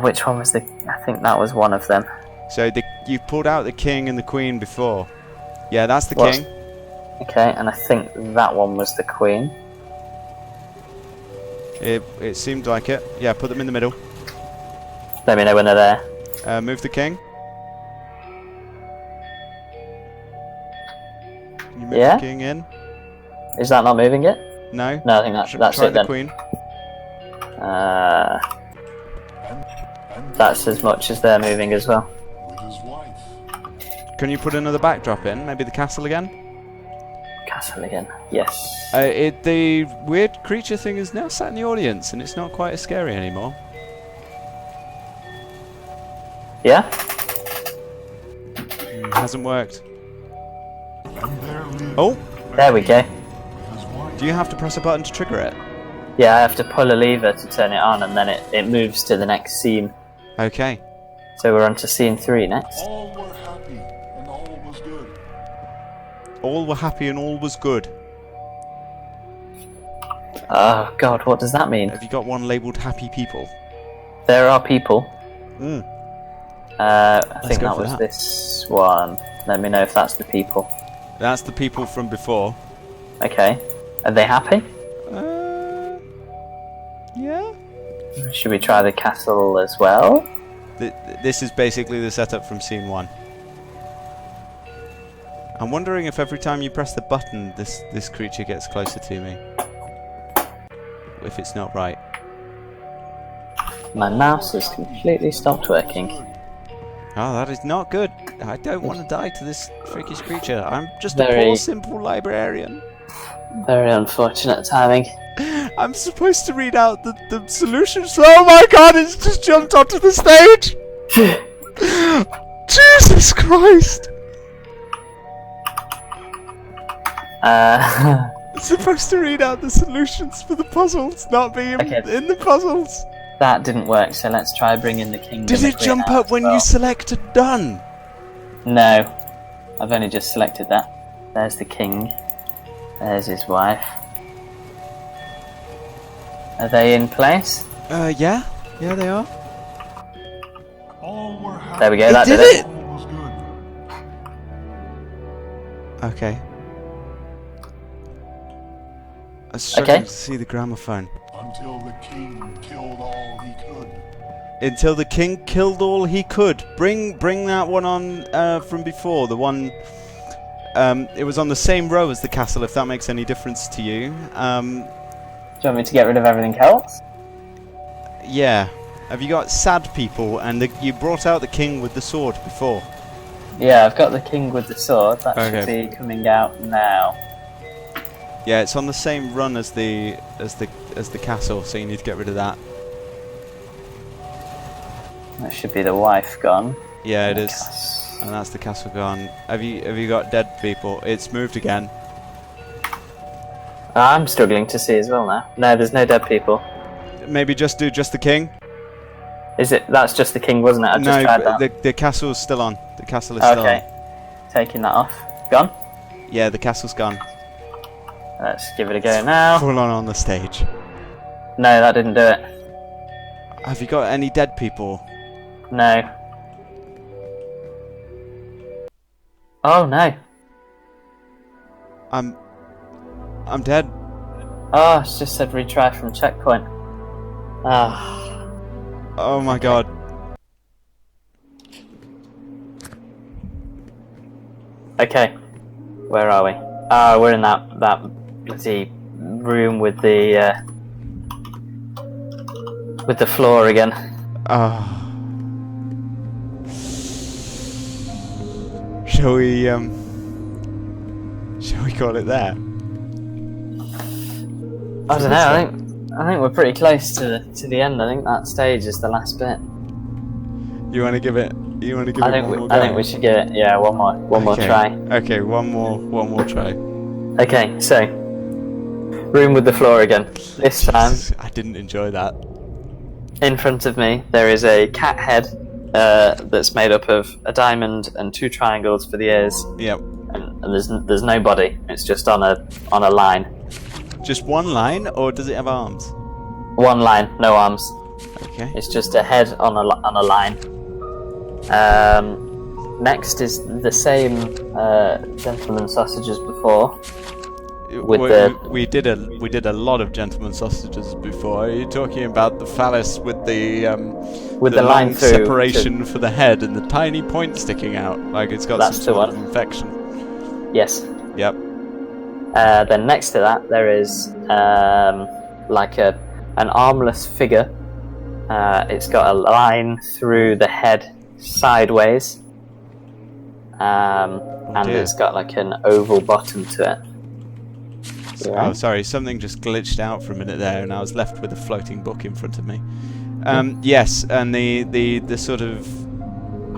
Which one was the... I think that was one of them. So you pulled out the king and the queen before. Yeah, that's the What's- king. Okay, and I think that one was the queen. It seemed like it. Yeah, put them in the middle. Let me know when they're there. Move the king. You move Yeah? the king in. Is that not moving it? No. No, I think that's Try it the then. queen. And That's as much as they're moving as well. with his wife. Can you put another backdrop in? Maybe the castle again. Castle again. Yes. The weird creature thing is now sat in the audience, and it's not quite as scary anymore. Yeah? Hasn't worked. And there lived Oh, There we go. with his wife. do you have to press a button to trigger it? Yeah, I have to pull a lever to turn it on, and then it moves to the next scene. Okay. So we're on to scene 3 next. All were happy and all was good. All were happy and all was good. Oh god, what does that mean? Have you got one labelled happy people? There are people. I think go that for was that. this one. Let me know if that's the people. That's the people from before. Okay. Are they happy? Yeah. Should we try the castle as well? This is basically the setup from scene 1. I'm wondering if every time you press the button, this creature gets closer to me. If it's not right. My mouse has completely stopped working. Oh, that is not good. I don't want to die to this freakish creature. I'm just a Very- poor, simple librarian. Very unfortunate timing. I'm supposed to read out the solutions. Oh my god, it's just jumped onto the stage! Jesus Christ! It's supposed to read out the solutions for the puzzles, not be in, Okay. in the puzzles. That didn't work, so let's try bringing the king. Did it jump up when you selected done? No. I've only just selected that. There's the king. There's his wife. Are they in place? Yeah. Yeah, they are. All were happy. There we go, It that did did it! All was good. Okay. I was struggling Okay. to see the gramophone. Until the king killed all he could. Until the king killed all he could. Bring that one on from before. The one. It was on the same row as the castle. If that makes any difference to you. Do you want me to get rid of everything else? Yeah. Have you got sad people? And you brought out the king with the sword before. Yeah, I've got the king with the sword. That should Okay. be coming out now. Yeah, it's on the same run as the castle, so you need to get rid of that. That should be the wife gone. Yeah, it is. Yes. And that's the castle gone. Have you got dead people? It's moved again. I'm struggling to see as well now. No, there's no dead people. Maybe just do just the king. Is it? That's just the king, wasn't it? I just No, tried that. the castle's still on. The castle is still on. Okay. Taking that off. Gone? Yeah, the castle's gone. Let's give it a go now. Full on the stage. No, that didn't do it. Have you got any dead people? No. Oh no. I'm dead. Oh, it's just said retry from checkpoint. Ah. Oh my god. Okay. Where are we? Ah, we're in that bloody room with the floor again. Ah. Shall we call it there? I don't know. I think we're pretty close to the end. I think that stage is the last bit. You want to give it? You want to give I it think one more I go? think we should give it. Yeah, one more Okay. try. Okay, one more try. Okay, so room with the floor again. This time, Jesus, I didn't enjoy that. in front of me, there is a cat head that's made up of a diamond and 2 triangles for the ears, Yep. and there's no body. It's just on a line. Just one line, or does it have arms? One line, no arms. Okay. It's just a head on a line. Next is the same gentleman sausage as before. With We did a lot of gentleman sausages before. Are you talking about the phallus with the line long through separation for the head and the tiny point sticking out, like it's got That's some the sort of one. infection? Yes. Yep. Then next to that there is like an armless figure. It's got a line through the head sideways, and dear. it's got like an oval bottom to it. Oh, sorry, something just glitched out for a minute there, and I was left with a floating book in front of me. Yes, and the sort of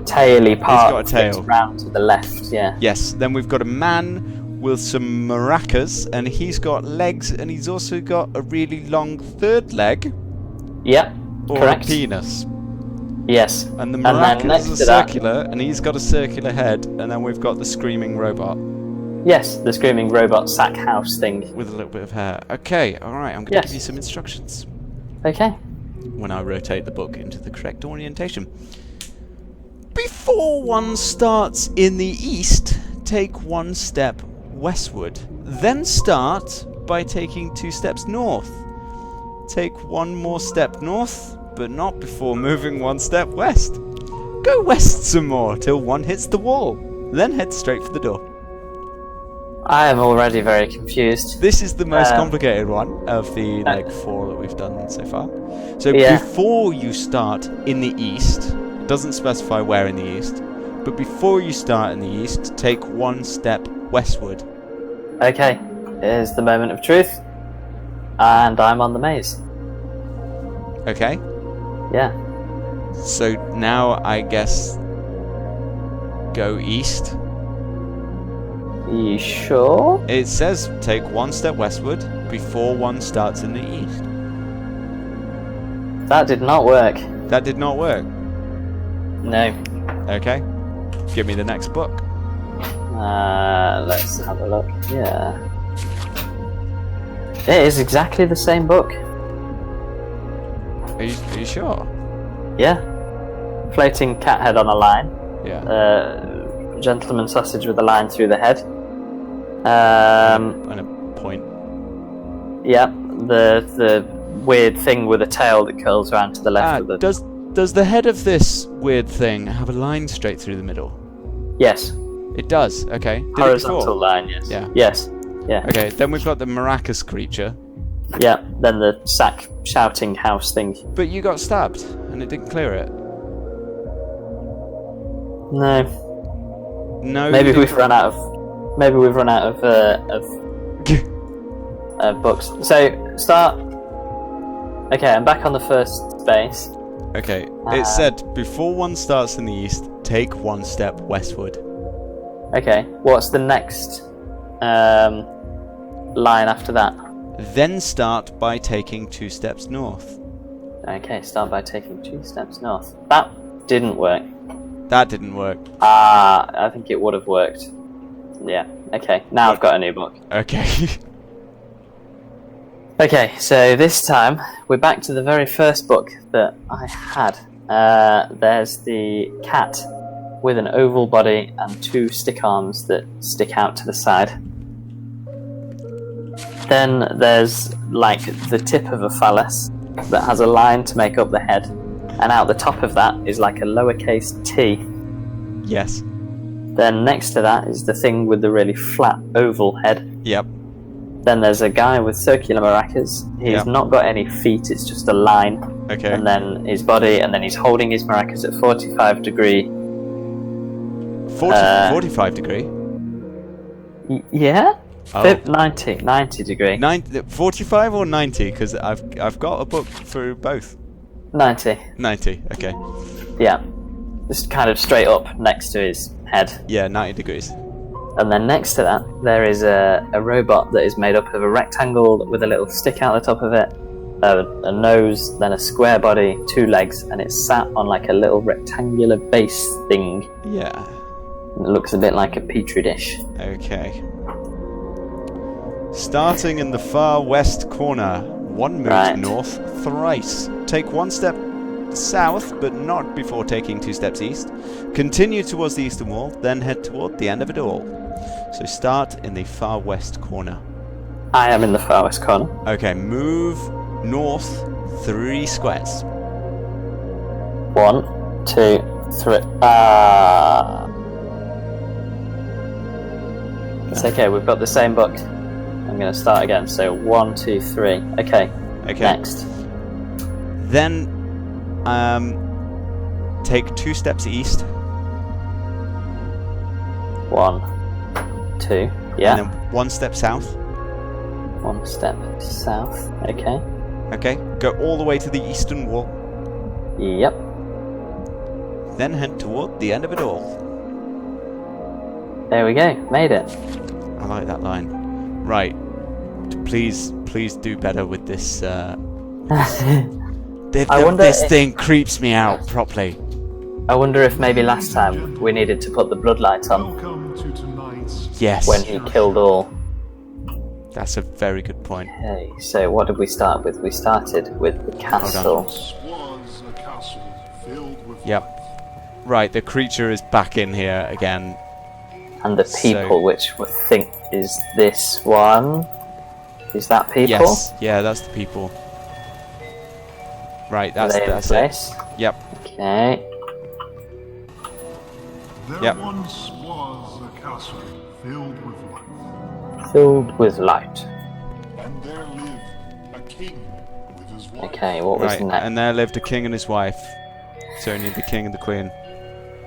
Taily part got a tail. flips round to the left. Yeah. yes. Then we've got a man with some maracas, and he's got legs, and he's also got a really long third leg Yep. or Correct. a penis. Yes. And the then maracas next are to that- circular, and he's got a circular head, and then we've got the screaming robot Yes, the screaming robot sack house thing. with a little bit of hair. Okay, alright, I'm going to Yes. give you some instructions Okay. when I rotate the book into the correct orientation. Before one starts in the east, take 1 step westward. Then start by taking 2 steps north. Take 1 more step north, but not before moving 1 step west. Go west some more till one hits the wall. Then head straight for the door. I am already very confused. This is the most complicated one of the 4 that we've done so far. So Yeah. before you start in the east, it doesn't specify where in the east, but before you start in the east, take 1 step westward. Okay, here's the moment of truth. And I'm on the maze. Okay? Yeah. So now I guess go east. You sure? It says take 1 step westward before one starts in the east. That did not work. That did not work. No. Okay. Give me the next book. Let's have a look. Yeah. It is exactly the same book. Are you sure? Yeah. Floating cat head on a line. Yeah. Gentleman sausage with a line through the head. And a point. Yeah. The weird thing with a tail that curls around to the left of the... Does the head of this weird thing have a line straight through the middle? Yes. It does. Okay. Did Horizontal it before? line, yes. Yeah. Yes. Yeah. Okay. Then we've got the maracas creature. Yeah. Then the sack shouting house thing. But you got stabbed and it didn't clear it. No. No. Maybe you we've didn't. run out of books. So start. Okay, I'm back on the first space. Okay. It said before one starts in the east, take 1 step westward. Okay, what's the next line after that? Then start by taking 2 steps north. Okay, start by taking 2 steps north. That didn't work. That didn't work. I think it would have worked. Yeah. Okay. Now I've got a new book. Okay. Okay, so this time we're back to the very first book that I had. There's the cat with an oval body and 2 stick arms that stick out to the side. Then there's like the tip of a phallus that has a line to make up the head, and out the top of that is like a lowercase t. Yes. Then next to that is the thing with the really flat oval head. Yep. Then there's a guy with circular maracas. He's Yep. not got any feet, it's just a line. Okay. And then his body, and then he's holding his maracas at 45 degree. 45 degree. Yeah? Oh. 90 degree. 45 or 90? Because I've got a book for both. 90. 90. Okay. Yeah. Just kind of straight up next to his head. Yeah, 90 degrees. And then next to that, there is a robot that is made up of a rectangle with a little stick out the top of it, a nose, then a square body, 2 legs, and it's sat on like a little rectangular base thing. Yeah. It looks a bit like a petri dish. Okay. Starting in the far west corner, 1 move Right. north thrice. Take 1 step south, but not before taking 2 steps east. Continue towards the eastern wall, then head toward the end of it all. So start in the far west corner. I am in the far west corner. Okay, move north 3 squares. 1, 2, 3. It's okay, we've got the same book. I'm going to start again. So 1, 2, 3. Okay. Okay. Next. Then take 2 steps east. 1, 2. Yeah. And then 1 step south. 1 step south. Okay. Okay. Go all the way to the eastern wall. Yep. Then head toward the end of it all. There we go. Made it. I like that line. Right. Please do better with this. wonder This if- thing creeps me out properly. I wonder if maybe last time we needed to put the bloodlight on Welcome to tonight's Yes. when he killed all. That's a very good point. Okay, so what did we start with? We started with the castle. This was a castle filled with Yep. life. Right, the creature is back in here again. And the people, which we think is this one. Is that people? Yes, yeah, that's the people. Right, that's Are they in it. place? Yep. Okay. There Yep. once was a castle filled with light, Filled with light. and there lived a king with his wife. Okay, what was Right, next? and there lived a king and his wife. So only the king and the queen.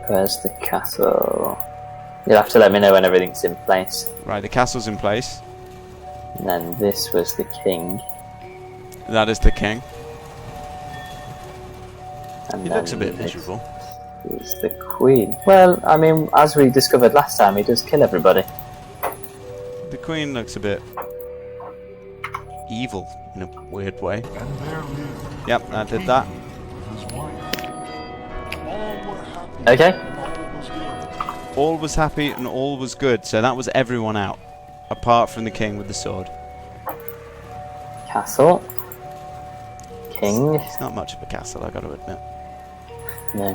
Where's the castle? You'll have to let me know when everything's in place. Right, the castle's in place. And then this was the king. That is the king. And He then looks a bit this miserable. is the queen. Well, I mean, as we discovered last time, he does kill everybody. The queen looks a bit evil in a weird way. And there lived Yep, a I did king that. with his wife. All were happy. Okay. and all was good. All was happy and all was good. So that was everyone out. Apart from the king with the sword. Castle. King. It's not much of a castle, I gotta admit. No.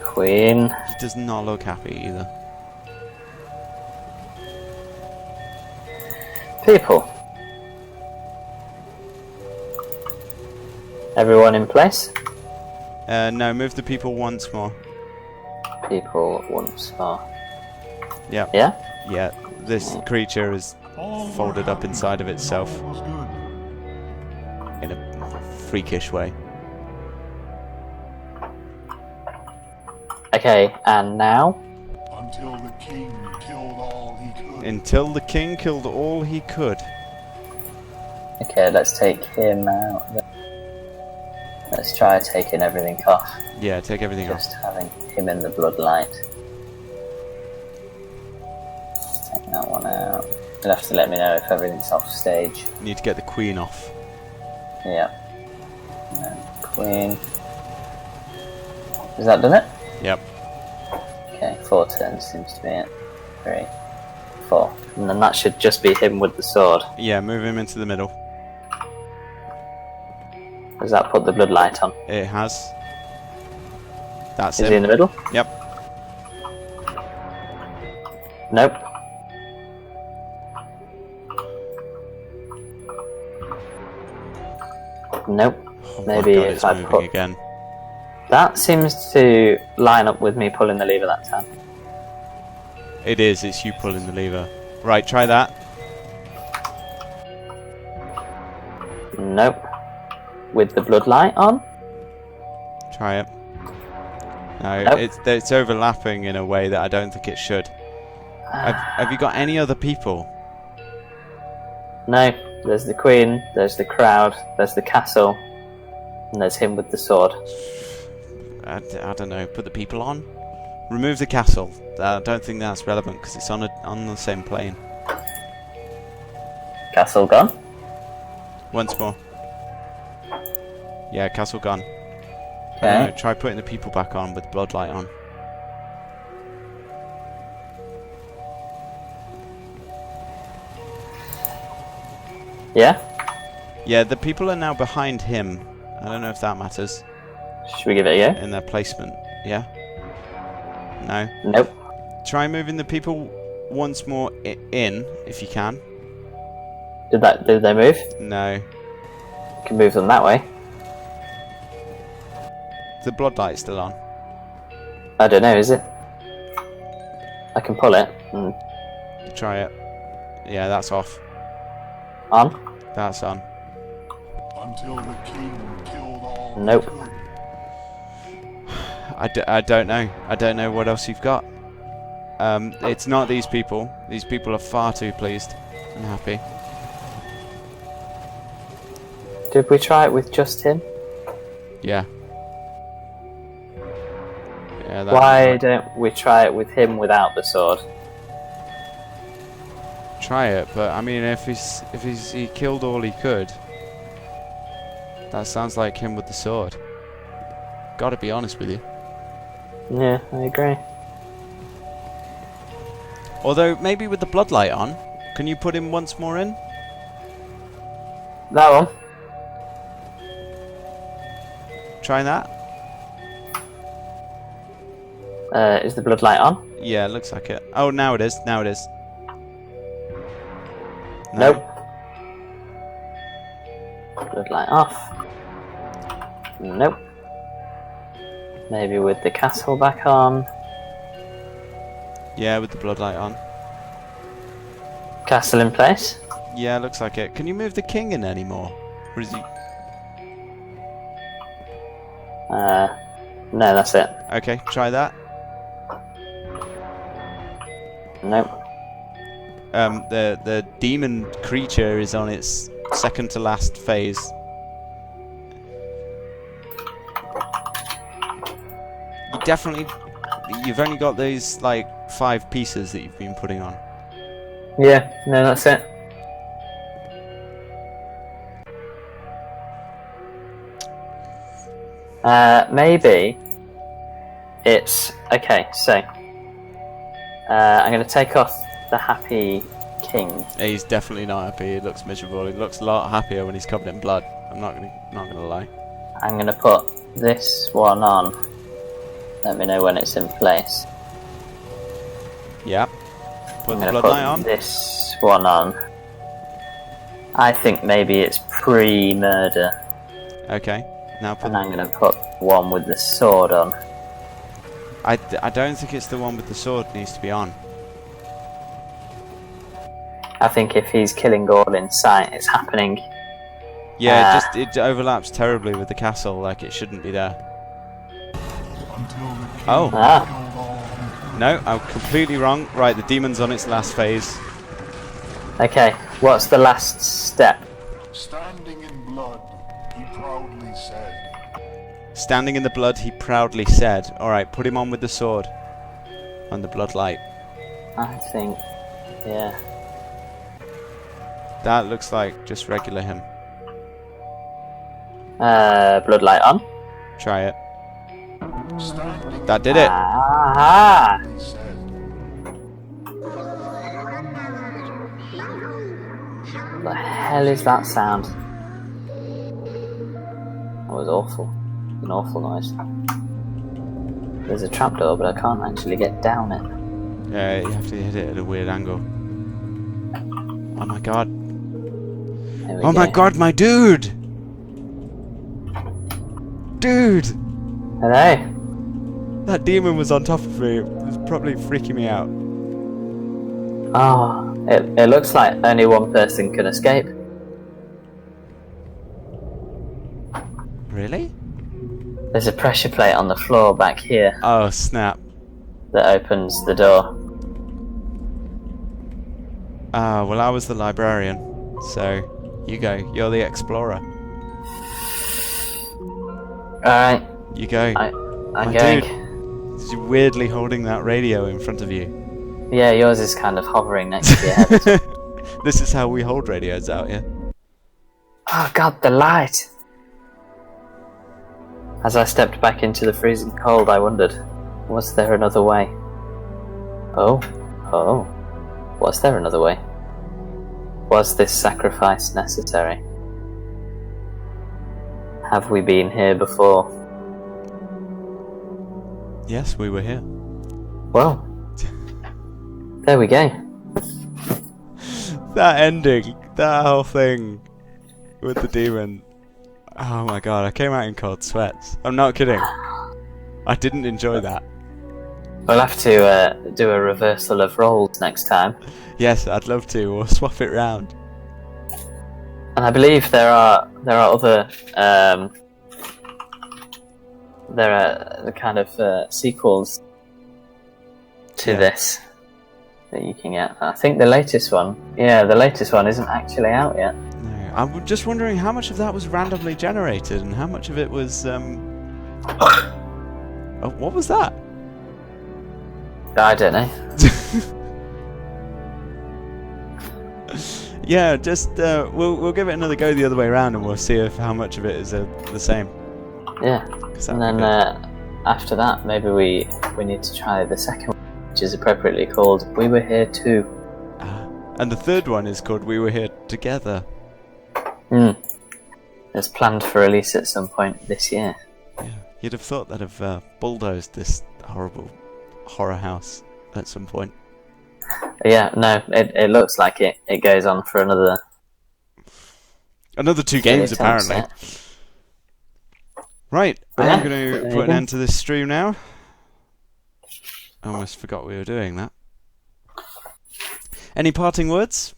Queen. He does not look happy either. People. Everyone in place? No, move the people once more. People once more. Yep. Yeah? Yeah, this creature is All were folded up happy inside of and itself all was good. in a freakish way. Okay, and now? Until the king killed all he could. Until the king killed all he could. Okay, let's take him out. Let's try taking everything off. Yeah, take everything off. Just having him in the bloodlight. Take that one out. You'll have to let me know if everything's off stage. Need to get the queen off. Yeah. And then queen. Has that done it? Yep. Okay, 4 turns seems to be it. 3, 4. And then that should just be him with the sword. Yeah, move him into the middle. Does that put the bloodlight on? It has. That's Is he in him. the middle? Yep. Nope. Nope. Oh Maybe my God, if it's I moving put... again. That seems to line up with me pulling the lever that time. It is, it's you pulling the lever. Right, try that. Nope. With the bloodlight on? Try it. No, Nope. it's overlapping in a way that I don't think it should. Have you got any other people? No. There's the queen, there's the crowd, there's the castle, and there's him with the sword. I don't know. Put the people on. Remove the castle. I don't think that's relevant because it's on the same plane. Castle gone? Once more. Yeah, castle gone. Okay. Try putting the people back on with bloodlight on. Yeah? Yeah, the people are now behind him. I don't know if that matters Should we give it a go? in their placement. Yeah? No? Nope. Try moving the people once more in, if you can. Did they move? No. Can move them that way. The bloodlight's still on. I don't know, is it? I can pull it. Try it. Yeah, that's off. On? That's on. Until the king killed all he Nope. could. I don't know. I don't know what else you've got. It's not these people. These people are far too pleased and happy. Did we try it with just him? Yeah. Yeah. That Why don't we try it with him without the sword? Try it, but I mean, if he killed all he could, that sounds like him with the sword. Gotta be honest with you. Yeah, I agree. Although maybe with the bloodlight on, can you put him once more in? That one? Try that. Is the bloodlight on? Yeah, it looks like it. Oh, now it is. Now it is. No. Nope. Bloodlight off. Nope. Maybe with the castle back on. Yeah, with the bloodlight on. Castle in place. Yeah, looks like it. Can you move the king in anymore? Or is he... No, that's it. Okay, try that. Nope. The demon creature is on its second to last phase. You've only got those like 5 pieces that you've been putting on. Yeah, no, that's it. Maybe it's okay. So I'm going to take off the happy king. He's definitely not happy. He looks miserable. He looks a lot happier when he's covered in blood. I'm not gonna lie. I'm going to put this one on. Let me know when it's in place. Yeah. Put I'm the going to bloodlight put on. this one on. I think maybe it's pre-murder, Okay. Now put. and I'm going to put one with the sword on. I don't think it's the one with the sword needs to be on. I think if he's killing all in sight, it's happening. Yeah, it overlaps terribly with the castle. Like it shouldn't be there. Until the king Oh. Ah, No, I'm completely wrong. Right, the demon's on its last phase. okay. What's the last step? standing in blood, he proudly said, Standing in the blood, he proudly said. Alright, put him on with the sword. On the bloodlight. I think, yeah. That looks like just regular him. Bloodlight on. Try it. standing That did it. Ah, he said, what the hell is that sound? That was awful. An awful noise. There's a trapdoor, but I can't actually get down it. Yeah, you have to hit it at a weird angle. Oh my god. There we Oh my go. god, my dude! Dude! Hello. That demon was on top of me. It was probably freaking me out. Oh, it looks like only one person can escape. Really? There's a pressure plate on the floor back here Oh, snap. that opens the door. Ah, well, I was the librarian. So, you go. You're the explorer. Alright, You go. I'm My going. dude. You're weirdly holding that radio in front of you. Yeah, yours is kind of hovering next to your head. This is how we hold radios out here. Oh god, the light! As I stepped back into the freezing cold, I wondered, was there another way? Oh, was there another way? Was this sacrifice necessary? Have we been here before? Yes, we were here. Well, there we go. That ending, that whole thing with the demon. Oh my god, I came out in cold sweats. I'm not kidding. I didn't enjoy that. We'll have to do a reversal of roles next time. Yes, I'd love to. We'll swap it round. And I believe there are other there are the kind of sequels to Yeah. this that you can get. I think the latest one isn't actually out yet. No, I'm just wondering how much of that was randomly generated and how much of it was. Oh, what was that? I don't know. Yeah, just we'll give it another go the other way around and we'll see if how much of it is the same. Yeah, 'Cause and that'd then be good. after that, maybe we need to try the second one, which is appropriately called "We Were Here Too." And the third one is called "We Were Here Together." It's planned for release at some point this year. Yeah, you'd have thought they'd have bulldozed this horrible horror house at some point. Yeah, no, it looks like it goes on for Another 2 games, attempts, apparently. Right, Yeah, I'm going there to you put an go. end to this stream now. I almost forgot we were doing that. Any parting words?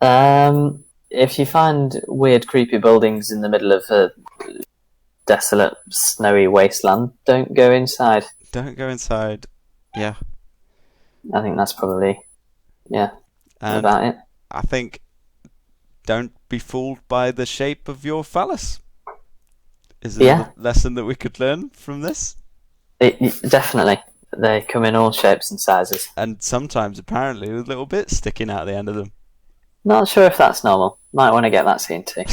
If you find weird, creepy buildings in the middle of a desolate, snowy wasteland, don't go inside. Don't go inside. Yeah. I think that's probably, And about it. I think don't be fooled by the shape of your phallus. Is another lesson that we could learn from this. Definitely. They come in all shapes and sizes. And sometimes, apparently, with little bits sticking out the end of them. Not sure if that's normal. Might want to get that seen too.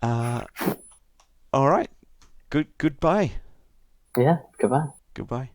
All right. Goodbye. Yeah, goodbye. Goodbye.